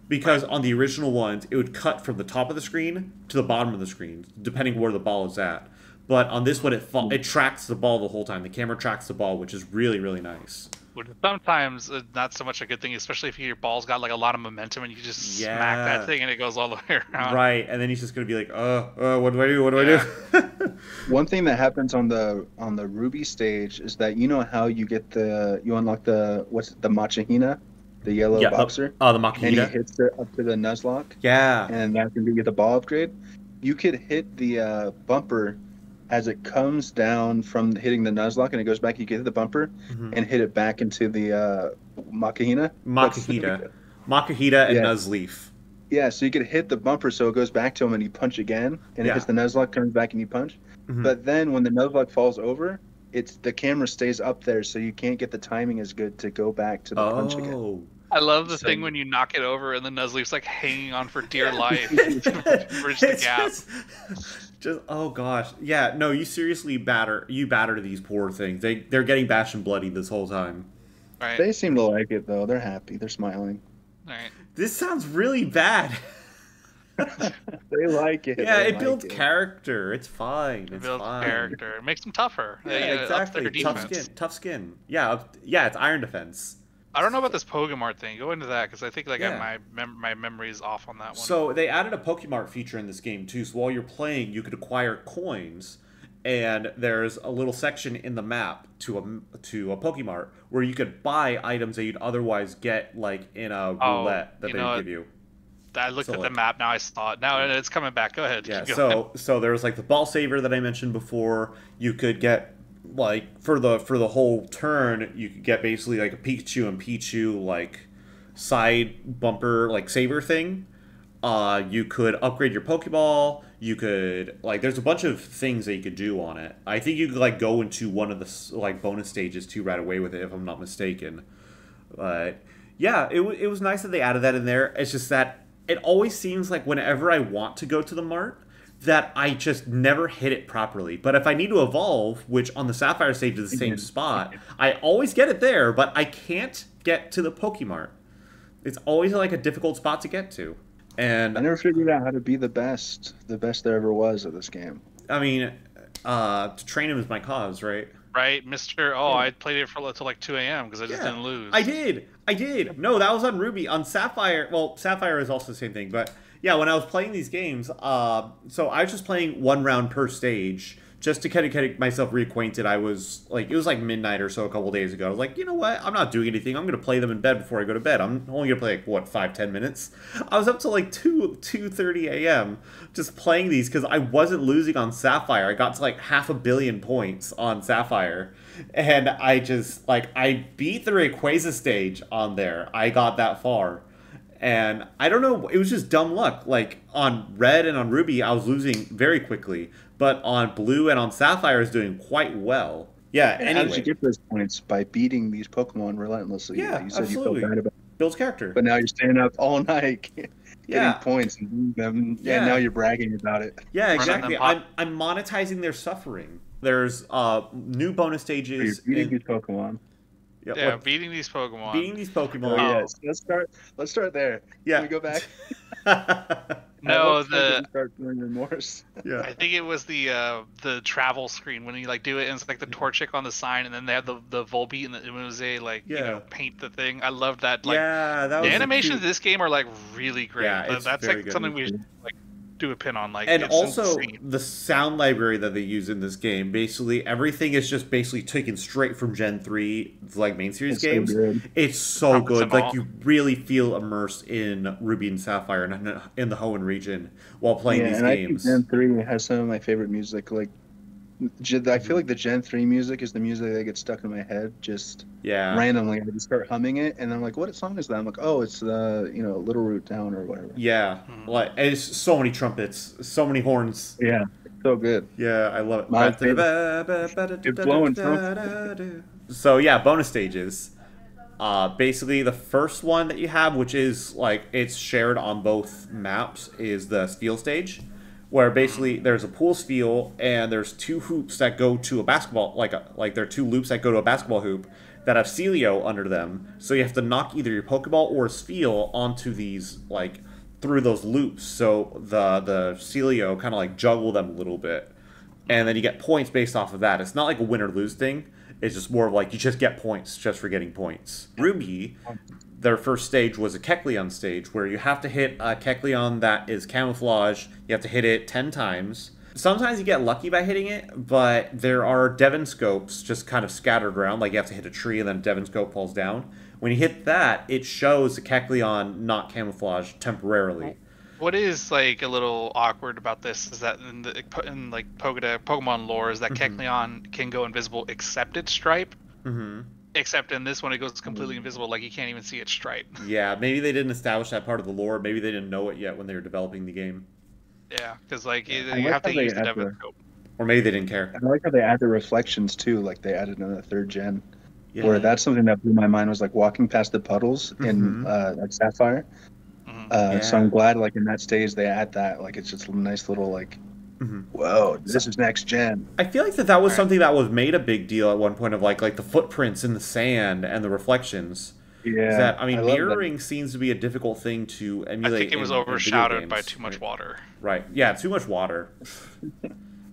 Because on the original ones, it would cut from the top of the screen to the bottom of the screen, depending where the ball is at. But on this one, it tracks the ball the whole time. The camera tracks the ball, which is really, really nice. Which sometimes not so much a good thing, especially if your ball's got like a lot of momentum and you just smack that thing and it goes all the way around. Right, and then he's just gonna be like, what do I do? What do I do? One thing that happens on the Ruby stage is that you know how you unlock the Machahina. The yellow boxer. The Makihita. And he hits it up to the Nuzlocke. Yeah. And that's when you get the ball upgrade. You could hit the bumper as it comes down from hitting the Nuzlocke and it goes back. You get the bumper and hit it back into the Makihita. Makihita and Nuzleaf. Yeah, so you could hit the bumper so it goes back to him and you punch again. And it hits the Nuzlocke, comes back and you punch. But then when the Nuzlocke falls over, the camera stays up there so you can't get the timing as good to go back to the punch again. I love the thing when you knock it over and the Nuzleaf's like hanging on for dear life to bridge the gap. Just oh gosh, yeah. No, you seriously batter these poor things. They're getting bashed and bloody this whole time. Right. They seem to like it though. They're happy. They're smiling. All right. This sounds really bad. They like it. Yeah, it builds character. It's fine. It builds character. It makes them tougher. Yeah, exactly. Tough skin. Yeah, it's Iron Defense. I don't know about this Pokemart thing. Go into that because I think my memory is off on that one. So they added a Pokemart feature in this game too. So while you're playing, you could acquire coins, and there's a little section in the map to a Pokemart where you could buy items that you'd otherwise get like in a roulette that they would give you. I looked at the map, now I saw it. Now it's coming back. Go ahead. Yeah, so there was like the Ball Saver that I mentioned before. You could get like for the whole turn, you could get basically like a Pikachu and Pichu like side bumper like saver thing. You could upgrade your Pokeball. You could like there's a bunch of things that you could do on it. I think you could like go into one of the like bonus stages too right away with it if I'm not mistaken. But yeah, it was nice that they added that in there. It's just that it always seems like whenever I want to go to the mart that I just never hit it properly. But if I need to evolve, which on the Sapphire stage is the same spot, I always get it there, but I can't get to the Pokemart. It's always like a difficult spot to get to. And I never figured out how to be the best there ever was at this game. I mean, to train him is my cause, right? Right, Mr. Oh, I played it for until like 2 a.m. because I just didn't lose. I did. No, that was on Ruby. On Sapphire, well, Sapphire is also the same thing. But yeah, when I was playing these games, so I was just playing one round per stage just to kind of get myself reacquainted. I was like, it was like midnight or so a couple days ago. I was like, you know what? I'm not doing anything. I'm going to play them in bed before I go to bed. I'm only going to play like, what, 5-10 minutes? I was up till like 2:30 a.m. just playing these because I wasn't losing on Sapphire. I got to like 500 million points on Sapphire. And I just, like, I beat the Rayquaza stage on there. I got that far. And I don't know, it was just dumb luck. Like, on Red and on Ruby, I was losing very quickly. But on Blue and on Sapphire, I was doing quite well. Yeah, and anyway. how did you get those points? By beating these Pokemon relentlessly. Yeah, you said absolutely. You felt bad about it. Builds character. But now you're staying up all night getting points and doing them. Yeah, and now you're bragging about it. Yeah, exactly. I'm monetizing their suffering. There's new bonus stages. You're beating these Pokemon. Yeah, beating these Pokemon. Beating these Pokemon. Oh, yes. Let's start there. Yeah. Can we go back? No, start feeling remorse. Yeah. I think it was the travel screen when you like do it, and it's like the Torchic on the sign, and then they have the Volbeat, and it was a like you know paint the thing. I love that. Like, that the was animations of this game are like really great. Yeah, that's like something we should like do a pin on. Like, and it's also insane. the sound library that they use in this game. Basically, everything is just basically taken straight from Gen 3, like main series games. It's so good. Like you really feel immersed in Ruby and Sapphire and in the Hoenn region while playing these games. I think Gen 3 has some of my favorite music. Like, I feel like the Gen 3 music is the music that gets stuck in my head just randomly. I just start humming it, and I'm like, what song is that? I'm like, oh, it's the Little Root Town or whatever. Yeah, like it's so many trumpets, so many horns. Yeah, so good. Yeah, I love it. It's blowing trumpets. So yeah, bonus stages. Basically, the first one that you have, which is like it's shared on both maps, is the Steel stage, where basically there's a pool Steel and there's two hoops that go to a basketball, like there are two loops that go to a basketball hoop that have Celio under them. So you have to knock either your Pokeball or Steel onto these like through those loops. So the Celio kind of like juggle them a little bit, and then you get points based off of that. It's not like a win or lose thing. It's just more of like you just get points just for getting points. Ruby, their first stage was a Kecleon stage where you have to hit a Kecleon that is camouflaged. You have to hit it 10 times. Sometimes you get lucky by hitting it, but there are Devon Scopes just kind of scattered around. Like you have to hit a tree and then Devon Scope falls down. When you hit that, it shows the Kecleon not camouflaged temporarily. What is like a little awkward about this is that in like Pokemon lore is that Kecleon can go invisible except its stripe. Mm-hmm. Except in this one, it goes completely invisible, like you can't even see its stripe. Yeah, maybe they didn't establish that part of the lore. Maybe they didn't know it yet when they were developing the game. Yeah, because like you have to use the Devon Scope. Or maybe they didn't care. I like how they add the reflections too, like they added in the 3rd gen. Yeah. Where that's something that blew my mind was like walking past the puddles in like Sapphire. So I'm glad like in that stage they add that. Like it's just a nice little like, whoa, this is next gen. I feel like that was something that was made a big deal at one point of like the footprints in the sand and the reflections. Yeah. That, I mean, mirroring seems to be a difficult thing to emulate. I think it was overshadowed by too much water. Right. Yeah, too much water.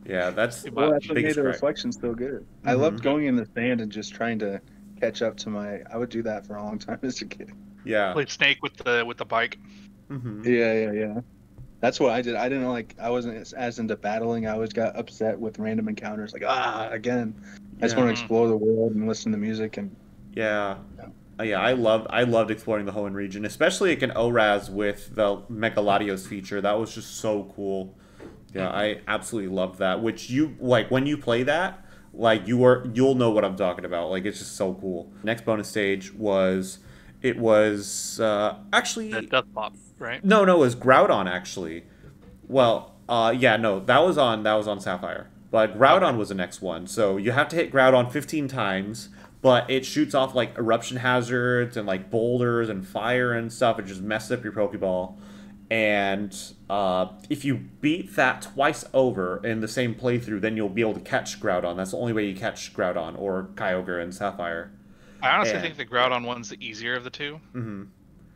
Yeah, that's well, that's what made the reflection still good. I loved going in the sand and just trying to catch up to I would do that for a long time as a kid. Yeah. Played Snake with the bike. Yeah. That's what I did. I didn't like. I wasn't as into battling. I always got upset with random encounters. Like again. I just want to explore the world and listen to music and. Yeah. I loved exploring the Hoenn region, especially like an ORAS with the Megaladios feature. That was just so cool. Yeah, I absolutely loved that. Which you like when you play that, like you'll know what I'm talking about. Like it's just so cool. Next bonus stage was actually The Death Pop, right? No, it was Groudon actually. Well, that was on Sapphire. But Groudon was the next one. So you have to hit Groudon 15 times. But it shoots off like eruption hazards and like boulders and fire and stuff. It just messes up your Pokeball. And if you beat that twice over in the same playthrough, then you'll be able to catch Groudon. That's the only way you catch Groudon or Kyogre and Sapphire. I honestly think the Groudon one's the easier of the two. Mm-hmm.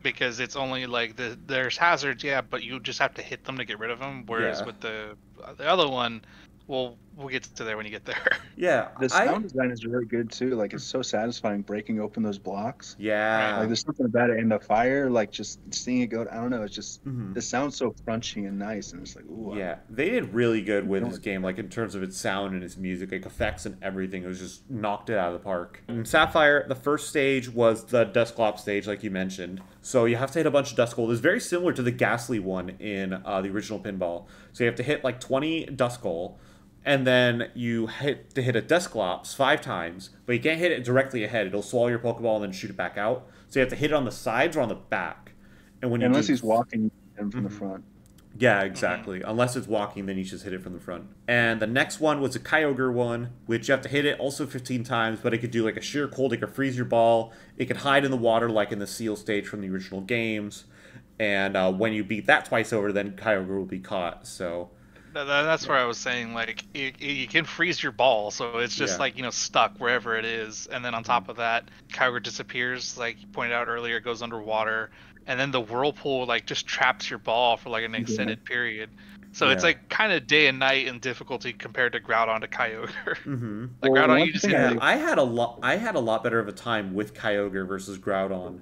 Because it's only like there's hazards, but you just have to hit them to get rid of them. Whereas with the other one, we'll get to there when you get there. Yeah, the sound design is really good too. Like it's so satisfying breaking open those blocks. Yeah, like there's something about it in the fire. Like just seeing it go. I don't know. It's just the sound's so crunchy and nice, and it's like ooh. Yeah, they did really good with this game. Like in terms of its sound and its music, like effects and everything. It was just knocked it out of the park. In Sapphire, the first stage was the Dusclops stage, like you mentioned. So you have to hit a bunch of Duskull. It's very similar to the Ghastly one in the original Pinball. So you have to hit like 20 Duskull. And then you hit a Dusclops 5 times, but you can't hit it directly ahead. It'll swallow your Pokeball and then shoot it back out. So you have to hit it on the sides or on the back. And when unless he's walking from the front. Yeah, exactly. Unless it's walking, then you just hit it from the front. And the next one was a Kyogre one, which you have to hit it also 15 times, but it could do like a sheer cold. It could freeze your ball. It could hide in the water like in the Seal stage from the original games. And when you beat that twice over, then Kyogre will be caught. So... That's where I was saying, like, you can freeze your ball, so it's just, like, stuck wherever it is. And then on top of that, Kyogre disappears, like you pointed out earlier, it goes underwater. And then the whirlpool, like, just traps your ball for, like, an extended period. So it's, like, kind of day and night in difficulty compared to Groudon to Kyogre. Like, Groudon, you just... I had a lot better of a time with Kyogre versus Groudon,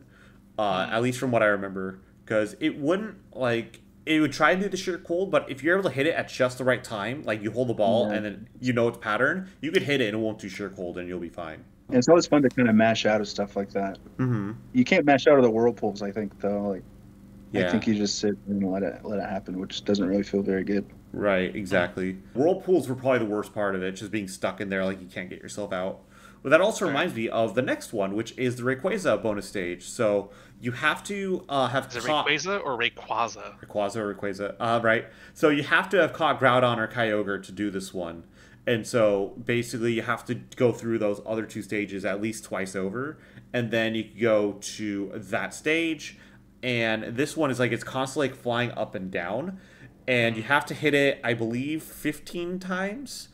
at least from what I remember. Because it wouldn't, like... It would try and do the sheer cold, but if you're able to hit it at just the right time, like you hold the ball and then you know its pattern, you could hit it and it won't do sheer cold and you'll be fine. And it's always fun to kind of mash out of stuff like that. You can't mash out of the whirlpools, I think, though. Like, I think you just sit and let it happen, which doesn't really feel very good. Right, exactly. Whirlpools were probably the worst part of it, just being stuck in there like you can't get yourself out. But that also reminds me of the next one, which is the Rayquaza bonus stage. So you have to have Is it Rayquaza or Rayquaza? Rayquaza or Rayquaza, right. So you have to have caught Groudon or Kyogre to do this one. And so basically you have to go through those other 2 stages at least twice over. And then you can go to that stage. And this one is like it's constantly like flying up and down. And you have to hit it, I believe, 15 times.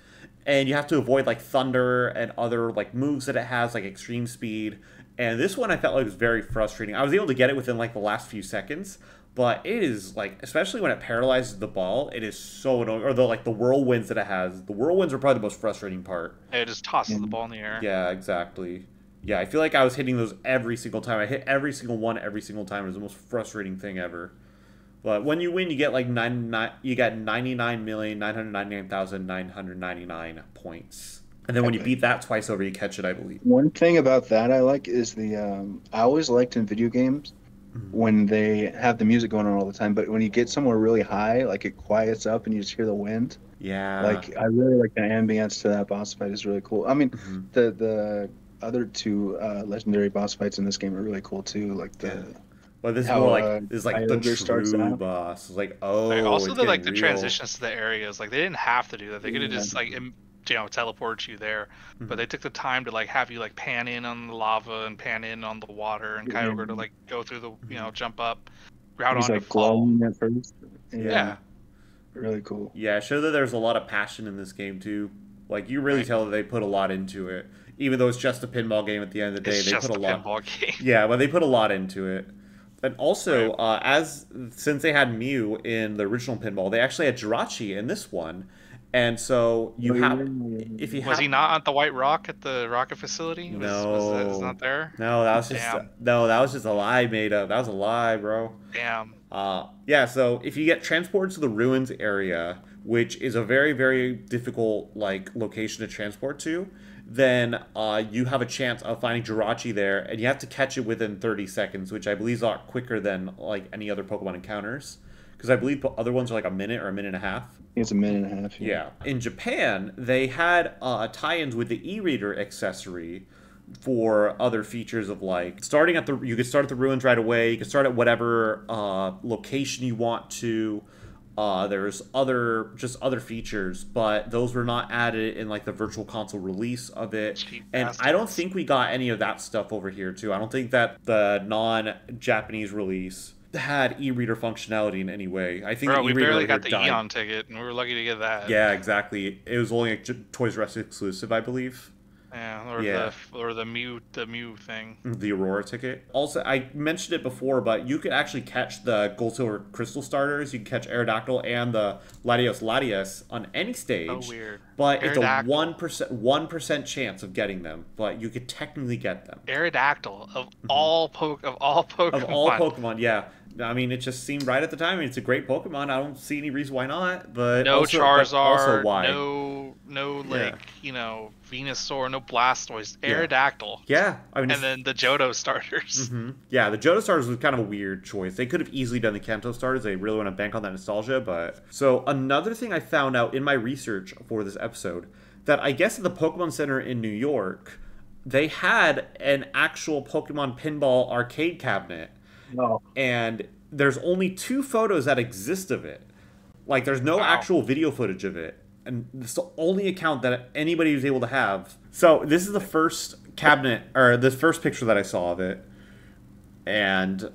And you have to avoid like thunder and other like moves that it has, like extreme speed. And this one I felt like was very frustrating. I was able to get it within like the last few seconds, but it is like, especially when it paralyzes the ball, it is so annoying. Or the whirlwinds that it has. The whirlwinds are probably the most frustrating part. It just tosses the ball in the air. Yeah, exactly. Yeah, I feel like I was hitting those every single time. I hit every single one every single time. It was the most frustrating thing ever. But when you win, you get like 99,999,999 points. And then when you beat that twice over, you catch it, I believe. One thing about that I like is I always liked in video games when they have the music going on all the time, but when you get somewhere really high, like it quiets up and you just hear the wind. Yeah. Like I really like the ambience to that boss fight is really cool. I mean, the other 2 legendary boss fights in this game are really cool too. Like Well, this is more like the true boss. It's like, also the like the transitions to the areas. Like they didn't have to do that. They could have just like teleport you there, but they took the time to like have you like pan in on the lava and pan in on the water, and Kyogre to like go through the jump up, Groudon to fall. At first. Yeah, really cool. Yeah, it showed that there's a lot of passion in this game too. Like you really tell that they put a lot into it, even though it's just a pinball game. At the end of the day, they put a lot. Pinball game. Yeah, but they put a lot into it. And also, since they had Mew in the original Pinball, they actually had Jirachi in this one. And so you have, if you was he not on the White Rock at the rocket facility? No, was not there. No, that was just a lie made up. That was a lie, bro. Damn. Yeah. So if you get transported to the ruins area, which is a very, very difficult location to transport to, then you have a chance of finding Jirachi there, and you have to catch it within 30 seconds, which I believe is a lot quicker than any other Pokemon encounters. Because I believe other ones are a minute or a minute and a half. It's a minute and a half. Yeah. In Japan, they had tie-ins with the e-reader accessory for other features of starting at you could start at the ruins right away. You could start at whatever location you want to. There's other features, but those were not added in the virtual console release of it. And I don't think we got any of that stuff over here too. I don't think that the non-Japanese release had e-reader functionality in any way. I think we barely got the Eon ticket, and we were lucky to get that. Yeah, exactly. It was only a Toys R Us exclusive, I believe. Yeah, or the Mew thing. The Aurora ticket. Also, I mentioned it before, but you could actually catch the Gold Silver Crystal starters. You can catch Aerodactyl and the Latios on any stage. Oh, weird. But it's a 1% chance of getting them. But you could technically get them. Aerodactyl of all Pokemon. Of all Pokemon, yeah. I mean, it just seemed right at the time. I mean, it's a great Pokemon. I don't see any reason why not. But no Charizard, also why? No Venusaur, no Blastoise, Aerodactyl. Yeah, I mean, and then the Johto starters. Mm-hmm. Yeah, the Johto starters was kind of a weird choice. They could have easily done the Kanto starters. They really want to bank on that nostalgia. But so another thing I found out in my research for this episode, that I guess at the Pokemon Center in New York, they had an actual Pokemon Pinball arcade cabinet. No. And there's only 2 photos that exist of it. There's no actual video footage of it. And it's the only account that anybody was able to have. So this is the first cabinet, or the first picture that I saw of it. And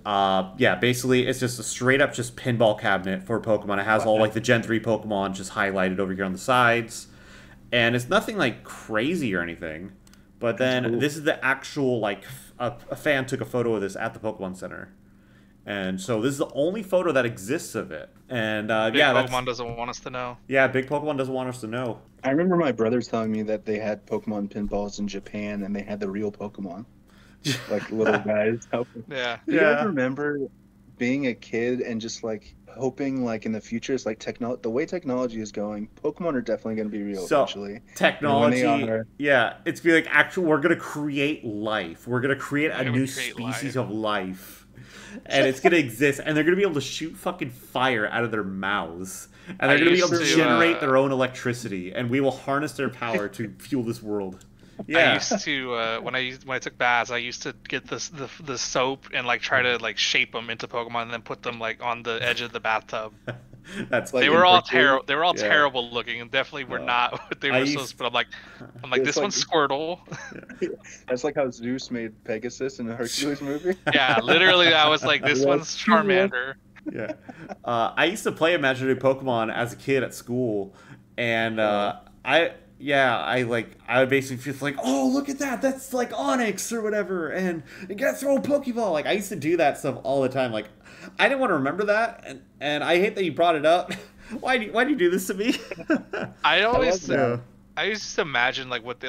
basically it's just a straight up just pinball cabinet for Pokemon. It has all the Gen 3 Pokemon just highlighted over here on the sides. And it's nothing crazy or anything. But then this is the actual a fan took a photo of this at the Pokemon Center. And so this is the only photo that exists of it. And Pokemon doesn't want us to know. Yeah, Big Pokemon doesn't want us to know. I remember my brother telling me that they had Pokemon pinballs in Japan, and they had the real Pokemon, little guys. Yeah. Do you guys remember being a kid and just hoping in the future, it's the way technology is going, Pokemon are definitely going to be real eventually. Technology, it's be we're going to create life. We're going to create a new species of life. And it's going to exist, and they're going to be able to shoot fucking fire out of their mouths. And they're going to be able to generate their own electricity, and we will harness their power to fuel this world. Yeah. I used to when I took baths, I used to get the soap and try to shape them into Pokemon and then put them on the edge of the bathtub. That's they were all terrible. They were all terrible looking, and definitely were not what they were supposed to. But I'm like this one's Squirtle. That's how Zeus made Pegasus in the Hercules movie. Yeah, literally, I was like, this one's Charmander. Yeah, I used to play imaginary Pokemon as a kid at school, and I would basically feel oh, look at that, that's Onyx or whatever, and you gotta throw a Pokeball. I used to do that stuff all the time. I didn't want to remember that, and I hate that you brought it up. Why do you do this to me? I used to imagine what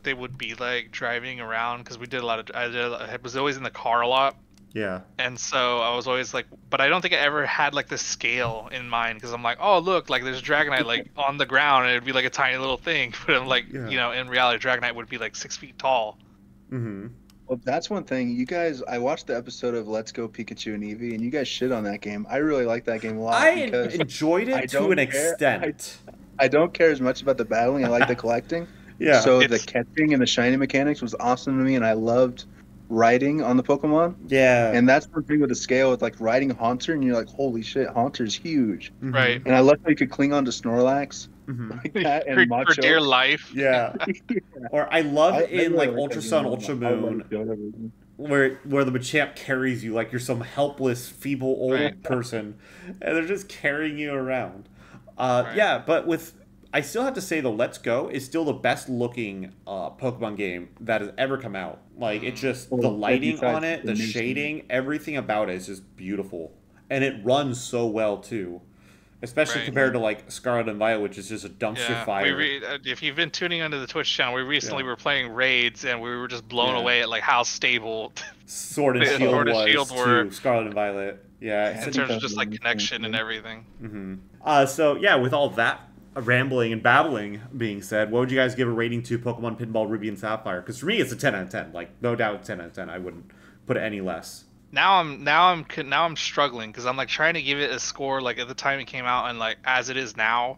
they would be driving around, because we did I was always in the car a lot. Yeah. And so I was always but I don't think I ever had the scale in mind, because I'm oh look, there's Dragonite on the ground, and it'd be a tiny little thing, but I'm in reality Dragonite would be 6 feet tall. Mm-hmm. Well, that's one thing. You guys, I watched the episode of Let's Go Pikachu and Eevee, and you guys shit on that game. I really like that game a lot. I enjoyed it to an extent. I don't care as much about the battling. I like the collecting. Yeah. So the catching and the shiny mechanics was awesome to me, and I loved riding on the Pokemon. Yeah. And that's the thing with the scale, with riding Haunter, and you're holy shit, Haunter's huge. Mm-hmm. Right. And I love how you could cling on to Snorlax. Mm-hmm. Like that, and for dear life. Yeah. Or I love in Ultra Sun, Ultra Moon, where the Machamp carries you like you're some helpless, feeble old person, and they're just carrying you around. Yeah, but I still have to say the Let's Go is still the best looking Pokemon game that has ever come out. It's just the lighting on it, the shading, everything about it is just beautiful, and it runs so well too. especially compared to like Scarlet and Violet, which is just a dumpster fire. If you've been tuning into the Twitch channel, we recently were playing raids, and we were just blown away at like how stable Sword and Shield was to Scarlet and Violet. Yeah, in terms of just like connection and everything. So yeah, with all that rambling and babbling being said, what would you guys give a rating to Pokemon Pinball Ruby and Sapphire? Because for me, it's a 10 out of 10. Like no doubt, 10 out of 10. I wouldn't put it any less. Now I'm struggling because I'm like trying to give it a score like at the time it came out and like as it is now.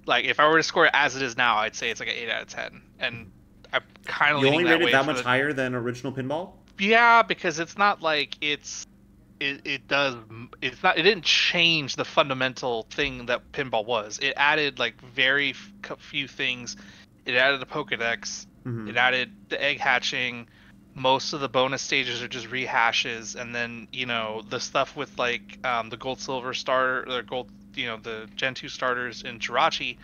Like if I were to score it as it is now, I'd say it's like an 8 out of 10. And I'm kind of you only rated that much higher than original Pinball. Yeah, because it's not like it didn't change the fundamental thing that pinball was. It added like very few things. It added a Pokédex. It added the egg hatching. Most of the bonus stages are just rehashes, and then the stuff with like the gold silver starter, the gold, the Gen 2 starters in Jirachi.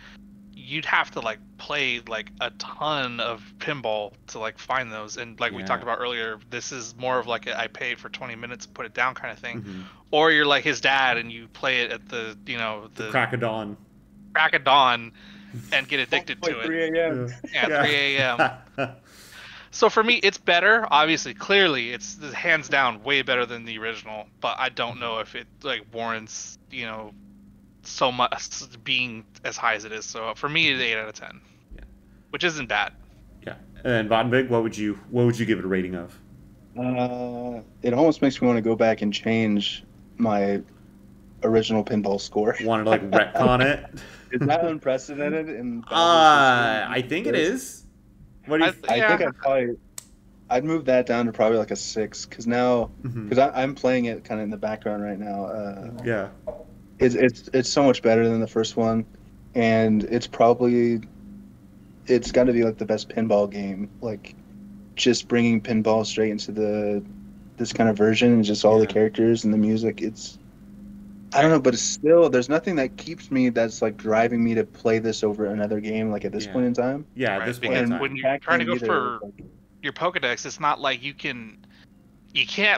You'd have to like play like a ton of pinball to like find those, and like we talked about earlier, this is more of like I paid for 20 minutes to put it down kind of thing. Or you're like his dad and you play it at the the crack of dawn and get addicted to it. 3 a.m. Yeah, 3 a.m. So for me, it's better. Obviously, clearly, it's hands down way better than the original. But I don't know if it like warrants so much being as high as it is. So for me, it's 8 out of 10, which isn't bad. Yeah. And Vattenbig, what would you give it a rating of? It almost makes me want to go back and change my original pinball score. Wanted to like retcon it? Is that unprecedented? I think it is. What do you I think I'd move that down to probably like a 6 because now I'm playing it kind of in the background right now. It's so much better than the first one, and it's got to be like the best pinball game. Like just bringing pinball straight into this kind of version and just all the characters and the music. I don't know, but it's still, there's nothing that keeps me that's like driving me to play this over another game like at this point in time. Yeah, at this point in time. When you're trying to go for your Pokedex, it's not like you can't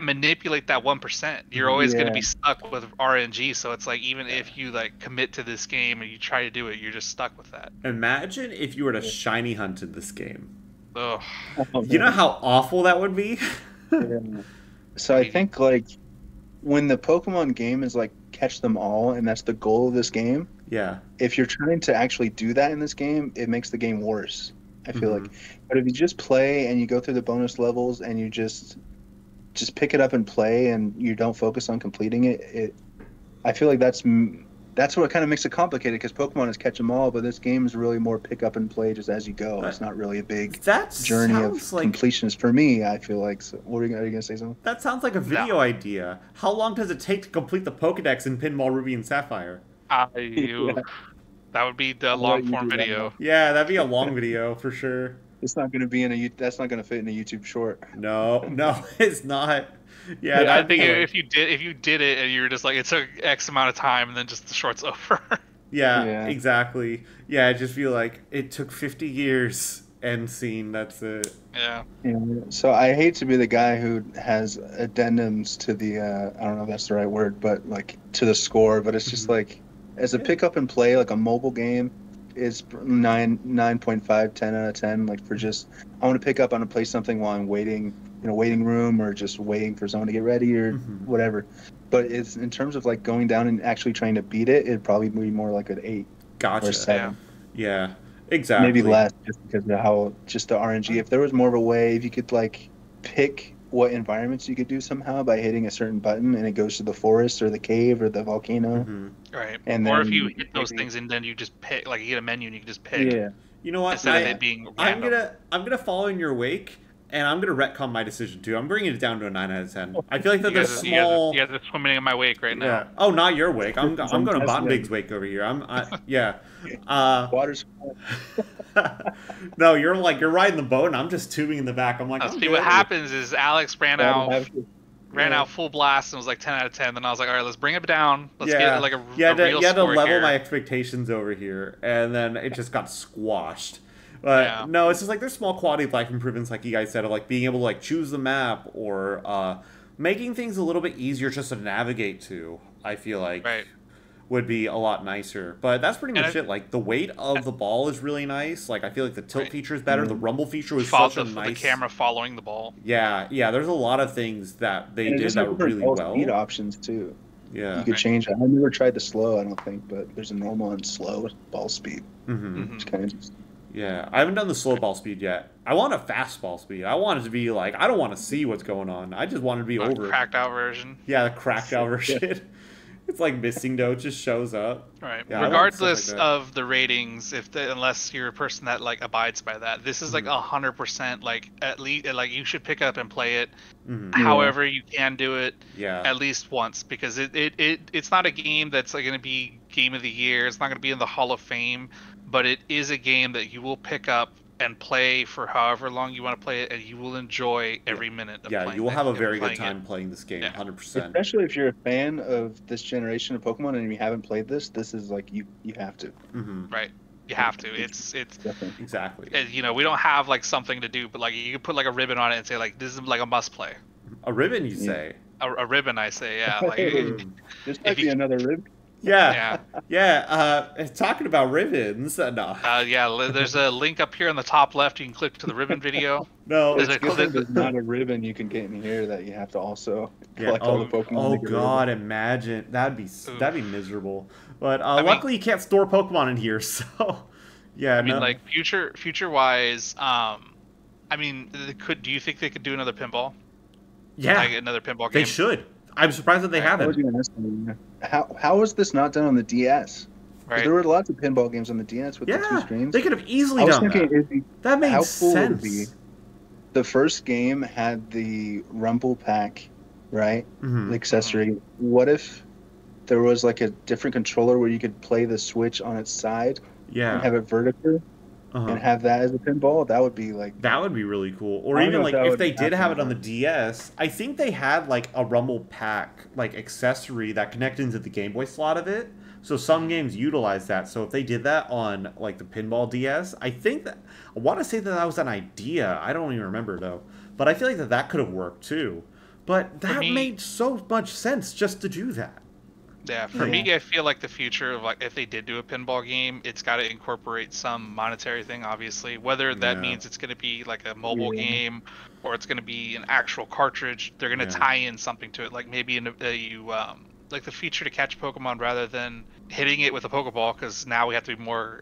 manipulate that 1%. You're always going to be stuck with RNG, so it's like even if you like commit to this game and you try to do it, you're just stuck with that. Imagine if you were to shiny hunt in this game. Ugh. You know how awful that would be? So I think like when the Pokemon game is like catch them all, and that's the goal of this game. Yeah. If you're trying to actually do that in this game, it makes the game worse. I feel like. But if you just play and you go through the bonus levels and you just pick it up and play, and you don't focus on completing it, I feel like that's what kind of makes it complicated, because Pokemon is catch 'em all, but this game is really more pick up and play just as you go. It's not really a big journey of completions for me, I feel like. So, are you going to say something? That sounds like a video idea. How long does it take to complete the Pokedex in Pinball Ruby and Sapphire? That would be the long form video. Yeah, that'd be a long video for sure. It's not going to be that's not going to fit in a YouTube short. No, it's not. Yeah, I think if you did it and you were just like, it took X amount of time and then just the short's over. Yeah, exactly. Yeah, I just feel like it took 50 years, end scene, that's it. Yeah. So I hate to be the guy who has addendums to the, I don't know if that's the right word, but like to the score, but it's just like, as a pick up and play, like a mobile game, it's 9.5, 10 out of 10. Like for just, I want to pick up, I want to play something while I'm waiting in a waiting room, or just waiting for someone to get ready, or whatever. But it's in terms of like going down and actually trying to beat it, it'd probably be more like an 8 or a 7. Yeah, exactly. Maybe less, just because of how just the RNG. If there was more of a way, if you could like pick what environments you could do somehow by hitting a certain button, and it goes to the forest or the cave or the volcano. Right. And or then if you hit those things and then you just pick, like you get a menu and you can just pick. Yeah. You know what? Instead of it being random. I'm gonna follow in your wake. And I'm going to retcon my decision, too. I'm bringing it down to a 9 out of 10. I feel like that there's small... You guys are swimming in my wake right now. Yeah. Oh, not your wake. I'm going to Bottenbig's wake over here. Water's No, you're riding the boat, and I'm just tubing in the back. I'm like, see, what happens is Alex ran out full blast and was like 10 out of 10. Then I was like, all right, let's bring it down. Let's get like a real score You had to level here. my expectations over here, and then it just got squashed. But no, it's just like there's small quality of life improvements, like you guys said, of like being able to like choose the map, or making things a little bit easier just to navigate to. I feel like, would be a lot nicer. But that's pretty much it. Like, the weight of the ball is really nice. Like, I feel like the tilt feature is better. The rumble feature was such a nice... The camera following the ball. Yeah, there's a lot of things that they did that were really well. Speed options, too. Yeah. You could change it. I never tried the slow, I don't think, but there's a normal and slow ball speed. It's kind of interesting. Yeah, I haven't done the slow ball speed yet. I want a fast ball speed. I want it to be like, I don't want to see what's going on. I just want it to be over. Cracked out version. Yeah, the cracked out version. It's like missing though, it just shows up. Right. Yeah, regardless of the ratings, unless you're a person that like abides by that, this is like 100% like at least like you should pick up and play it. However you can do it. Yeah. At least once, because it's not a game that's like going to be game of the year. It's not going to be in the Hall of Fame, but it is a game that you will pick up and play for however long you want to play it, and you will enjoy every minute of playing it. Yeah, you will have a very good time playing this game, 100%. Especially if you're a fan of this generation of Pokemon and you haven't played this is like, you have to. Right. You have to. It's exactly. You know, we don't have like something to do, but like you can put like a ribbon on it and say like, this is like a must play. A ribbon, you say? A ribbon, I say, yeah. Like, this might be another ribbon. Yeah. Talking about ribbons, no. There's a link up here on the top left. You can click to the ribbon video. No, there's not a ribbon you can get in here that you have to also collect all the Pokemon. Oh God, imagine that'd be miserable. But luckily you can't store Pokemon in here, so yeah. I mean, like future wise, do you think they could do another pinball? Yeah, like another pinball game. They should. I'm surprised that they haven't. How was this not done on the DS? Right. There were lots of pinball games on the DS with the 2 screens. They could have easily done that. That made sense. The first game had the Rumble Pack, right? The accessory. What if there was like a different controller where you could play the Switch on its side and have it vertical? And have that as a pinball? That would be like... That would be really cool. Or even like if they did have it on the DS, I think they had like a Rumble Pack like accessory that connected into the Game Boy slot of it. So some games utilize that. So if they did that on like the Pinball DS, I want to say that was an idea. I don't even remember though. But I feel like that could have worked too. But that made so much sense just to do that. Yeah, for me, I feel like the future of like if they did do a pinball game, it's got to incorporate some monetary thing, obviously. Whether that means it's going to be like a mobile game or it's going to be an actual cartridge, they're going to tie in something to it. Like maybe like the feature to catch Pokemon rather than hitting it with a Pokeball, because now we have to be more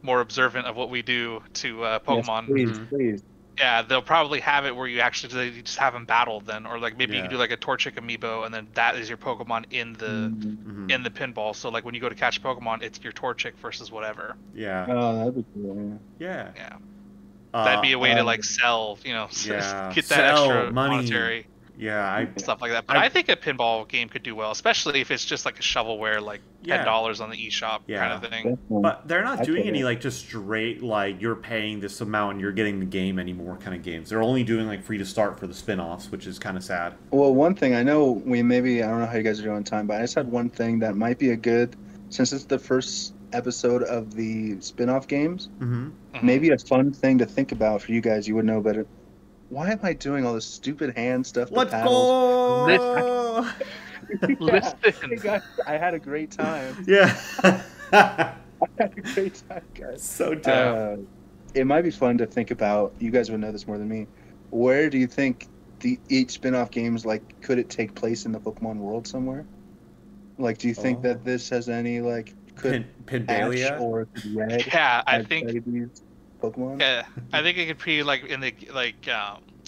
observant of what we do to Pokemon. Yes, please. Yeah, they'll probably have it where you just have them battled then, or like maybe you can do like a Torchic amiibo, and then that is your Pokemon in the pinball. So like when you go to catch Pokemon, it's your Torchic versus whatever. Yeah. Oh, that'd be cool. Yeah. That'd be a way to like sell, get that extra monetary. Yeah, stuff like that. But I think a pinball game could do well, especially if it's just like a shovelware, like $10 on the eShop kind of thing. But they're not doing any like just straight like you're paying this amount and you're getting the game anymore kind of games. They're only doing like free to start for the spin-offs, which is kind of sad. Well, one thing I know I don't know how you guys are doing on time, but I just had one thing that might be since it's the first episode of the spin-off games, maybe a fun thing to think about for you guys. You would know better. Why am I doing all this stupid hand stuff? Let's go! Listen. Hey guys, I had a great time. Yeah. I had a great time, guys. So dumb. It might be fun to think about. You guys would know this more than me. Where do you think each spin-off games, like, could it take place in the Pokemon world somewhere? Like, do you think that this has any, like, could Pindalia or Red? Yeah, I think Pokemon? Yeah, I think it could be like in the like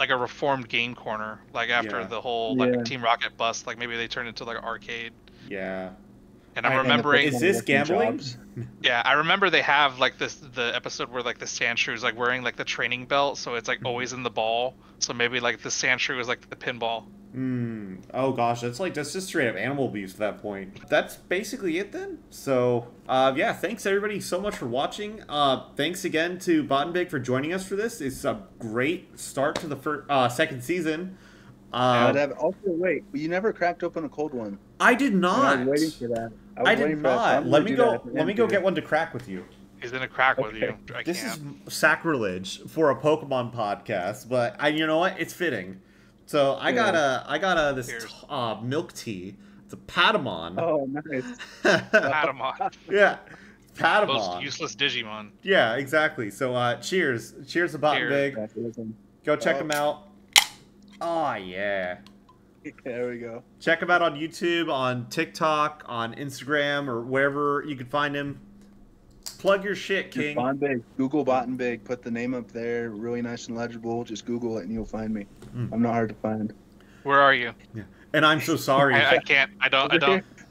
a reformed game corner, like after the whole like Team Rocket bust, like maybe they turned into like an arcade. Yeah. And I'm remembering, is this gambling? Yeah, I remember they have like the episode where like the Sandshrew is like wearing like the training belt, so it's like always in the ball. So maybe like the Sandshrew is like the pinball. Oh gosh, that's just straight up animal abuse at that point. That's basically it then. So thanks everybody so much for watching. Thanks again to Bottenbig for joining us for this. It's a great start to the second season. Also, wait, you never cracked open a cold one. I did not. I was waiting for that. I did not. Let me go get one to crack with you. He's gonna crack with you. This is sacrilege for a Pokemon podcast, but you know what? It's fitting. So I got this milk tea. It's a Patamon. Oh, nice. Patamon. Yeah, Most Patamon. useless Digimon. Yeah, exactly. So, cheers to Bot and Big. Go check them out. Oh yeah. There we go. Check him out on YouTube, on TikTok, on Instagram, or wherever you can find him. Plug your shit, King. Bot and Big. Google Bot and Big. Put the name up there. Really nice and legible. Just Google it and you'll find me. I'm not hard to find. Where are you? Yeah. And I'm so sorry. I can't. I don't.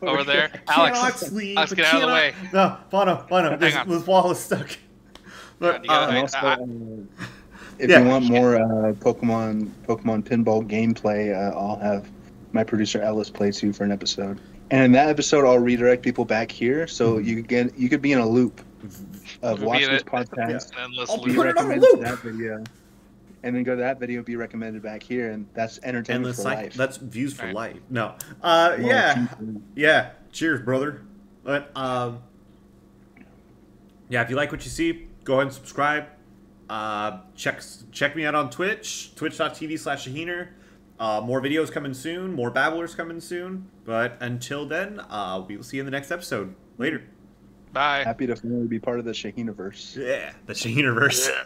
Over there. Cannot Alex, sleep. Alex, get out of the way. No, Bono. Hang on. This wall is stuck. But, You gotta- And also, if Yeah. you want more Pokemon Pinball gameplay, I'll have my producer Ellis play too for an episode. And in that episode, I'll redirect people back here, so you could be in a loop of We'll be watch in this it. podcast, Endless I'll loop. put it on a recommended loop. to that video, and then go to that video, be recommended back here, and that's entertainment endless for cycle. life. That's views for Right. life. No. Well, Yeah. Cheers, brother. But yeah, if you like what you see, go ahead and subscribe. Check me out on Twitch, twitch.tv/Shaheener. More videos coming soon, more Babblers coming soon. But until then, we will see you in the next episode. Later. Bye. Happy to finally be part of the Shaheenaverse. Yeah, the Shaheenerverse. Yeah.